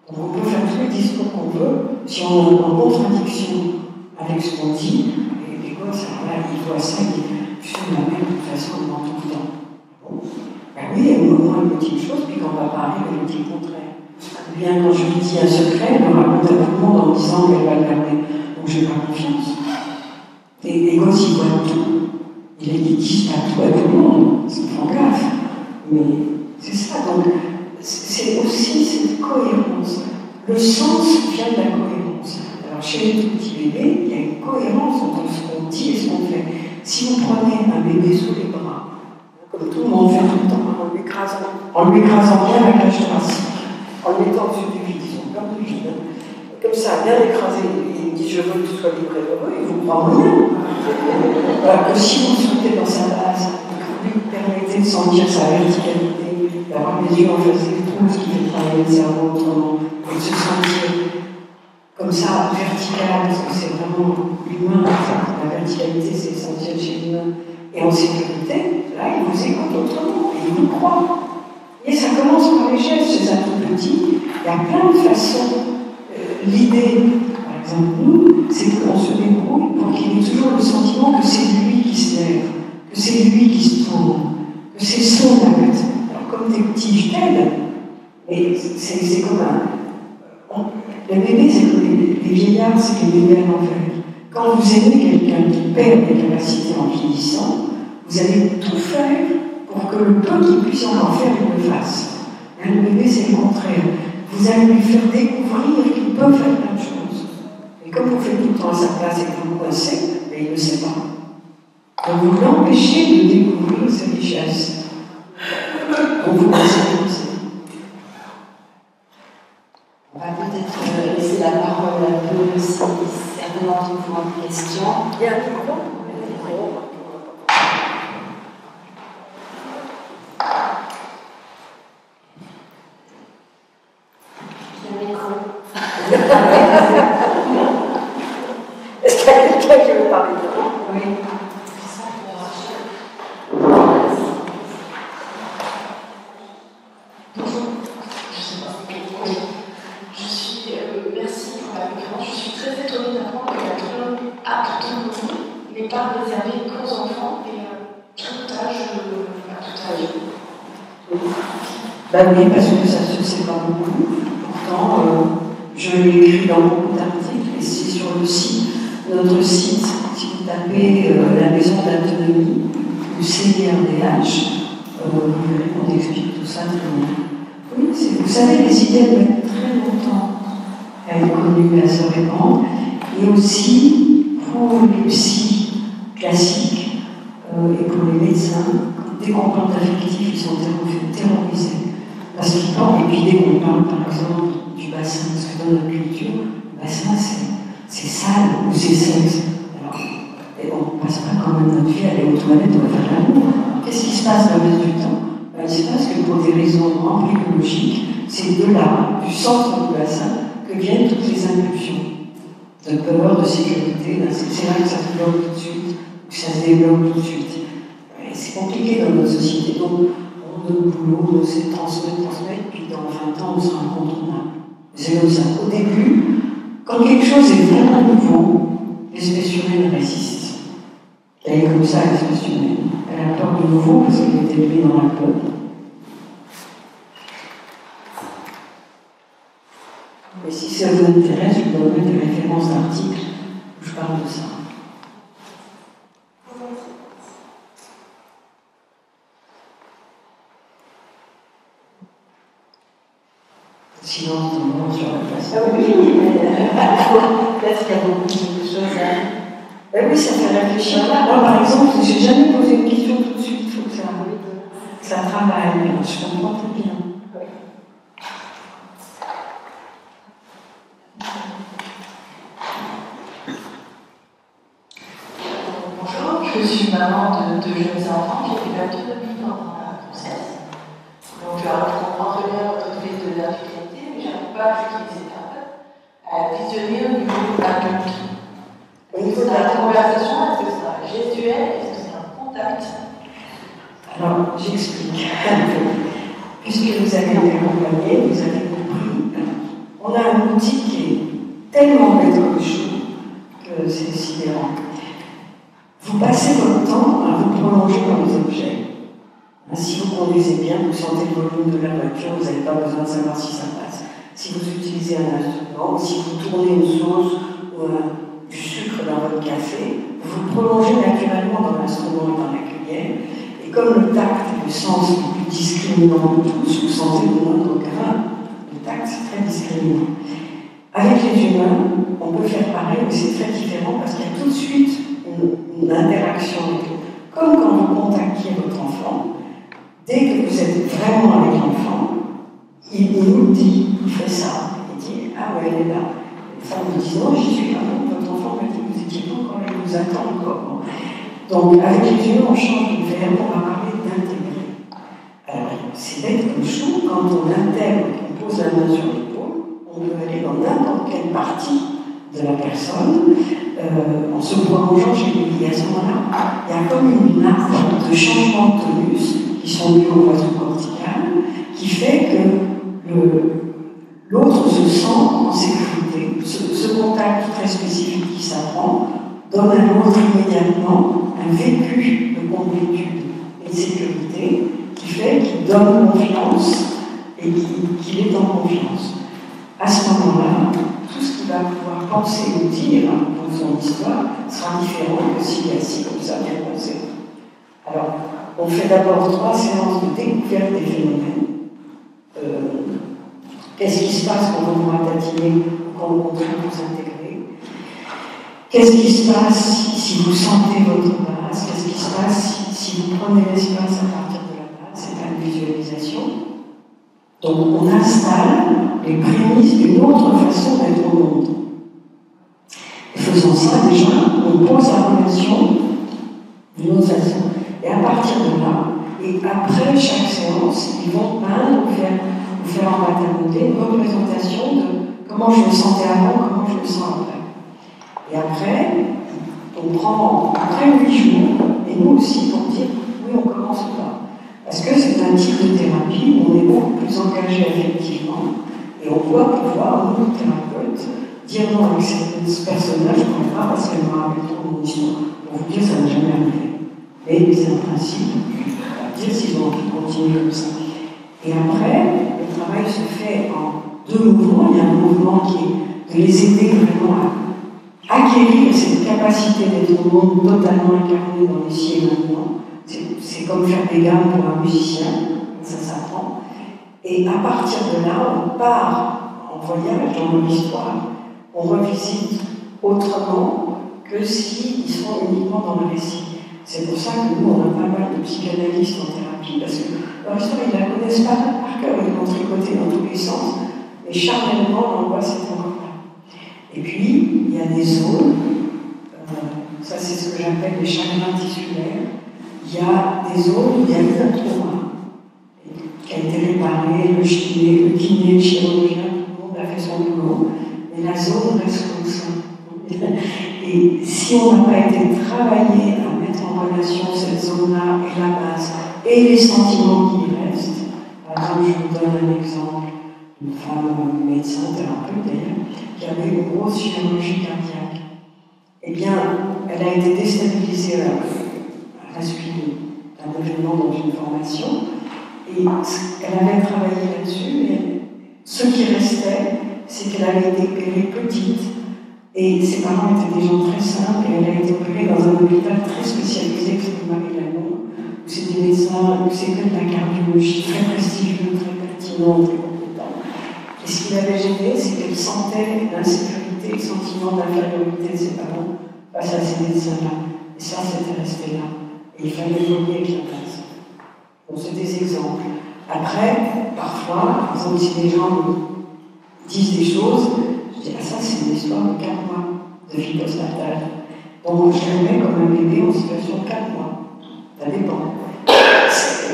Donc on peut faire tous les discours qu'on veut, si on est en contradiction avec ce qu'on dit, les gosses, alors là, ils voient ça, ils disent, je suis la même, de toute façon, on entend tout le temps. Bon. Ben oui, il y a au moins une petite chose, puis quand papa arrive, elle dit le contraire. Ou bien quand je lui dis un secret, elle me raconte à tout le monde en disant qu'elle va le garder. Donc j'ai pas confiance. Et les gosses, ils voient tout. Ils disent pas tout à tout le monde, c'est pas grave. Mais c'est ça, donc c'est aussi cette cohérence. Le sens vient de la cohérence. Alors chez les tout petits bébés, il y a une cohérence entre ce qu'on dit et ce qu'on fait. Si vous prenez un bébé sous les bras, comme tout le monde fait tout le temps, en lui écrasant bien la cage thoracique, en le mettant dessus du vide, ils sont plein de vide, comme ça, bien écrasé, il dit je veux que tu sois libre et heureux, il vous prend rien. Alors que si vous souhaitez dans sa base, vous lui permettez de sentir sa verticalité, d'avoir les yeux en face des trous, ce qui fait travailler le cerveau autrement, et de se sentir comme ça, vertical, parce que c'est vraiment humain, la verticalité c'est essentiel chez l'humain, et en sécurité, là il vous écoute autrement, et il vous croit. Et ça commence par les gestes, chez un tout petit, il y a plein de façons. L'idée, par exemple, nous, c'est qu'on se débrouille pour qu'il ait toujours le sentiment que c'est lui qui se lève, que c'est lui qui se tourne, que c'est son acte. Alors comme t'es petit, je t'aide, mais c'est comme un... Les bébés, c'est comme les vieillards, c'est les bébés à l'envers. Quand vous aimez quelqu'un qui perd des capacités en vieillissant, vous allez tout faire pour que le peu qu'il puisse en faire, il le fasse. Le bébé, c'est le contraire. Vous allez lui faire découvrir qu'il peut faire plein de choses. Et comme vous faites tout le temps à sa place et que vous le coincez, mais il ne le sait pas. Donc vous l'empêchez de découvrir ses richesses. Donc vous laissez penser. On va peut-être laisser la parole un peu si certainement vous avez des questions. Il y a un micro. Est-ce qu'il y a quelqu'un qui veut parler devant? Oui. Merci pour la conférence. Je suis très étonnée d'apprendre que la autonomie n'est pas réservée qu'aux enfants et à tout âge. Ben oui, parce que ça se sépare beaucoup. Pourtant, je l'ai écrit dans beaucoup d'articles et c'est sur le site, notre site, si vous tapez la maison d'autonomie, du CDRDH, vous verrez qu'on explique tout ça très bien. Oui, vous savez, les idées mettent très longtemps à être connues, à se répandre, et aussi pour les psys classiques et pour les médecins, dès qu'on parle d'affectif, ils sont terrorisés. Parce qu'ils parlent, et puis dès qu'on parle par exemple du bassin, parce que dans notre culture, le bassin c'est sale ou c'est sexe. Alors, et on ne passe pas quand même notre vie à aller aux toilettes, on va faire l'amour. Qu'est-ce qui se passe le reste du temps? Il se passe que pour des raisons embryologiques, c'est de là, du centre du bassin, que viennent toutes les impulsions de peur, de sécurité. C'est là que ça se bloque tout de suite, que ça se débloque tout de suite. Et c'est compliqué dans notre société. Donc, de boulot, on se transmettre, puis dans 20 ans, on sera incontournable. C'est comme ça. Au début, quand quelque chose est vraiment nouveau, l'espèce humaine résiste. Elle est comme ça, l'espèce humaine. Elle a peur du nouveau parce qu'elle est élevée dans la peur. Mais si ça vous intéresse, je vous donnerai des références d'articles où je parle de ça. Silence de mort sur la place. Ah oui, peut-être qu'il y a beaucoup de choses à... Ben oui, ça fait réfléchir. Moi, par exemple, je n'ai jamais posé une question tout de suite, il faut que ça travaille. Je comprends très bien. Bonjour, je suis maman de jeunes enfants qui étaient autonomie pendant la grossesse. Donc, entre les de l'infidélité, mais je n'arrive pas à utiliser à visionner au niveau adulte. Au niveau de la conversation, est-ce que c'est un gestuel, est-ce que c'est un contact? Alors, j'explique un peu. Puisque vous avez été accompagné, vous avez compris, on a un outil qui est tellement bête comme chou que c'est sidérant. Vous passez votre temps à vous prolonger dans les objets. Si vous conduisez bien, vous sentez le volume de la voiture, vous n'avez pas besoin de savoir si ça passe. Si vous utilisez un instrument, ou si vous tournez une sauce ou du sucre dans votre café, vous vous prolongez naturellement dans l'instrument et dans la cuillère. Et comme le tact est le sens le plus discriminant de tous, vous sentez le moindre grain. Le tact, c'est très discriminant. Avec les humains, on peut faire pareil, mais c'est très différent parce qu'il y a tout de suite une interaction avec eux. Comme quand vous contactiez votre enfant, dès que vous êtes vraiment avec l'enfant, il nous dit, il fait ça, il dit, ah ouais, elle est là. Les femmes me disent, non, j'y suis là, non, votre enfant m'a dit, vous étiez pas encore là, il vous attend encore. Donc, avec les humains, on change de verbe, on va parler d'intégrer. Alors, c'est bête comme chou, quand on intègre, on pose la main sur l'épaule, on peut aller dans n'importe quelle partie de la personne, en se prolongeant chez lui. Et à ce moment-là, il y a comme une nappe de changement de tonus qui sont liés au oiseau cortical, qui fait que l'autre se sent en sécurité. Ce contact très spécifique qui s'apprend donne à l'autre immédiatement un vécu de complétude et de sécurité qui fait qu'il donne confiance et qu'il est en confiance. À ce moment-là, tout ce qu'il va pouvoir penser ou dire dans son histoire sera différent que s'il est assis comme ça, bien pensé. Alors, on fait d'abord 3 séances de découverte des phénomènes. Qu'est-ce qui se passe quand on va tatiner ou quand on contraint vous intégrer? Qu'est-ce qui se passe si vous sentez votre base? Qu'est-ce qui se passe si vous prenez l'espace à partir de la base? C'est pas une visualisation. Donc on installe les prémices d'une autre façon d'être au monde. Et faisant ça, déjà, on pose la relation d'une autre façon. Et à partir de là, et après chaque séance, ils vont peindre ou faire en maternité une représentation de comment je me sentais avant, comment je me sens après. Et après, on prend après 8 jours, et nous aussi, pour dire oui, on commence ou pas. Parce que c'est un type de thérapie où on est beaucoup plus engagé affectivement, et on doit pouvoir, nous, thérapeutes, dire non avec ce personnage, je ne comprends pas parce qu'elle me rappelle trop mon histoire. Pour vous dire, ça n'a jamais arrivé. Mais c'est un principe, on va dire s'ils ont envie de continuer comme ça. Et après, le travail se fait en 2 mouvements. Il y a un mouvement qui est de les aider vraiment à acquérir cette capacité d'être au monde totalement incarné dans l'ici et maintenant. C'est comme faire des gammes pour un musicien, ça s'apprend. Et à partir de là, on part en voyage dans l'histoire, on revisite autrement que s'ils sont uniquement dans le récit. C'est pour ça que nous, on a pas mal de psychanalystes en thérapie, parce que leur histoire, ils ne la connaissent pas par cœur, ils l'ont tricoté dans tous les sens, mais charnellement, l'angoisse est encore là. Et puis, il y a des zones, ça c'est ce que j'appelle les chagrins tissulaires. Il y a des zones où il y a eu un trauma qui a été réparé, le kiné, le chirurgien, tout le monde a fait son boulot, mais la zone reste comme ça. Et si on n'a pas été travaillé à mettre en relation cette zone-là et la base et les sentiments qui y restent, par exemple, je vous donne un exemple, une femme médecin, thérapeute d'ailleurs, qui avait une grosse chirurgie cardiaque. Eh bien, elle a été déstabilisée à la suite d'un événement dans une formation, et elle avait travaillé là-dessus, et ce qui restait, c'est qu'elle avait été opérée petite, et ses parents étaient des gens très simples, et elle a été opérée dans un hôpital très spécialisé, qui s'appelle Marie-Lagon, où c'est des médecins, où c'est que de la cardiologie très prestigieux, très pertinent, très compétent. Et Et ce qui l'avait gênée, c'est qu'elle sentait l'insécurité, le sentiment d'infériorité de ses parents face à ces médecins-là. Et ça, c'était resté là. Et il fallait évoluer avec la place. Bon, c'est des exemples. Après, parfois, par exemple, si les gens disent des choses, je dis, ah ça, c'est une histoire de 4 mois de vie postnatale. Donc, je le mets comme un bébé en situation de 4 mois. Ça dépend.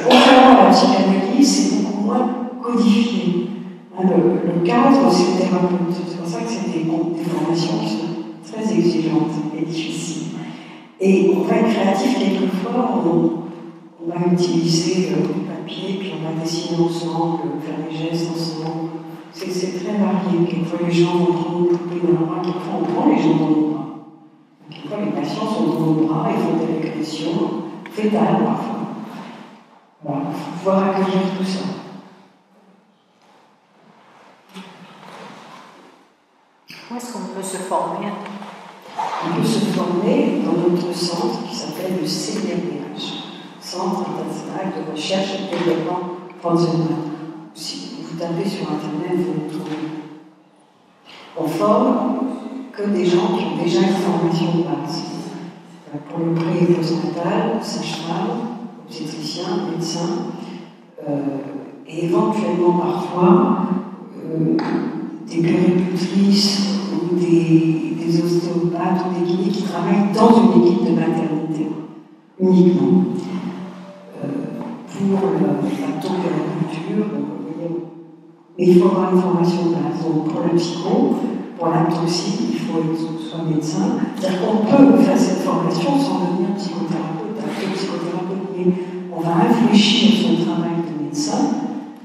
Contrairement à la psychanalyse, c'est beaucoup moins codifié. Le cadre, c'est le thérapeute. C'est pour ça que c'est des formations qui sont très exigeantes et difficiles. Et on va être créatif quelquefois, on va utiliser du papier, puis on va dessiner ensemble, faire des gestes ensemble. C'est très varié. Quelquefois les gens vont prendre une poupée dans le bras, quelquefois on prend les gens dans nos bras. Quelquefois les patients sont dans nos bras, ils font des régressions fétales parfois. Voilà, il faut pouvoir accueillir tout ça. Où est-ce qu'on peut se former? On peut se former dans notre centre qui s'appelle le CIRDH, Centre international de recherche et de développement fonctionnel. Si vous tapez sur Internet, vous le trouvez. On forme que des gens qui ont déjà une formation de base. Pour le pré- et postnatal, sage-femme, obstétricien, médecin, et éventuellement parfois des puéricultrices ou des ostéopathes ou des kinés qui travaillent dans une équipe de maternité, uniquement. Pour la température, mais il faut avoir une formation de base. Donc pour la psycho, pour l'aptoxie, il faut que ce soit médecin. C'est-à-dire qu'on peut faire cette formation sans devenir psychothérapeute, psychothérapeute, mais on va réfléchir son travail de médecin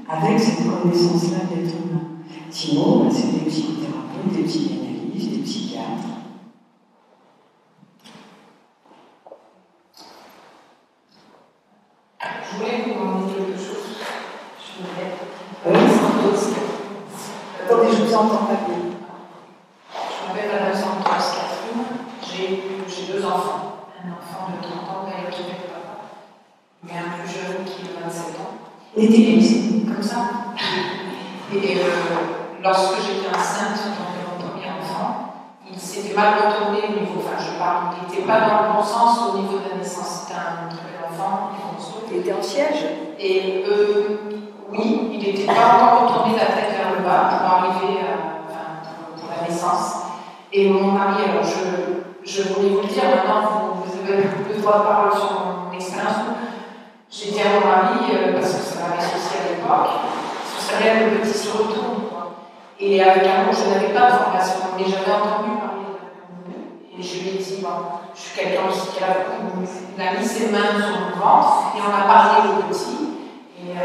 avec cette connaissance-là d'être humain. Sinon, c'est des psychothérapeutes, des psychanalystes, des psychiatres. Je voulais vous demander quelque chose. Je me mets. Attendez, je vous entends pas bien. Je m'appelle Madame Santos Catherine. J'ai 2 enfants. Un enfant de 30 ans qui est papa. Mais un plus jeune qui a 27 ans. Et comme ça. Et lorsque j'étais enceinte de mon premier enfant, il s'était mal retourné au niveau, enfin je parle, il n'était pas dans le bon sens au niveau de la naissance. C'était un très bel enfant, il était en siège. Et oui, il n'était pas encore retourné la tête vers le bas pour arriver pour la naissance. Et mon mari, alors je voulais vous le dire, maintenant vous avez le droit de parole sur mon expérience. J'ai dit à mon mari, parce que ça m'avait associé à l'époque, ce serait le petit se retourne. Et avec un mot, je n'avais pas de formation, mais j'avais entendu parler de la commune. Et je lui ai dit, bon, je suis quelqu'un aussi qui a mis ses mains sur mon ventre, et on a parlé au petit. Et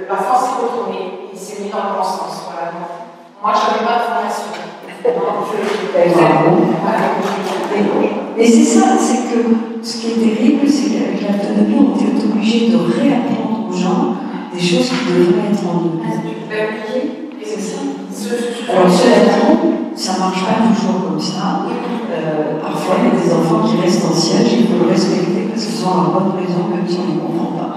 l'enfant s'est retourné, il s'est mis dans le bon sens. Voilà. Moi, je n'avais pas de formation. Mais c'est ça, c'est que ce qui est terrible, c'est qu'avec l'autonomie, on est obligé de réapprendre aux gens des choses qui devraient être en nous. C'est ça. Alors, cela dit, ça ne marche pas toujours comme ça. Parfois, il y a des enfants qui restent en siège, il faut le respecter parce qu'ils ont la bonne raison, même si on ne les comprend pas.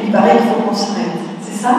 Il paraît qu'il faut qu'on s'arrête. C'est ça?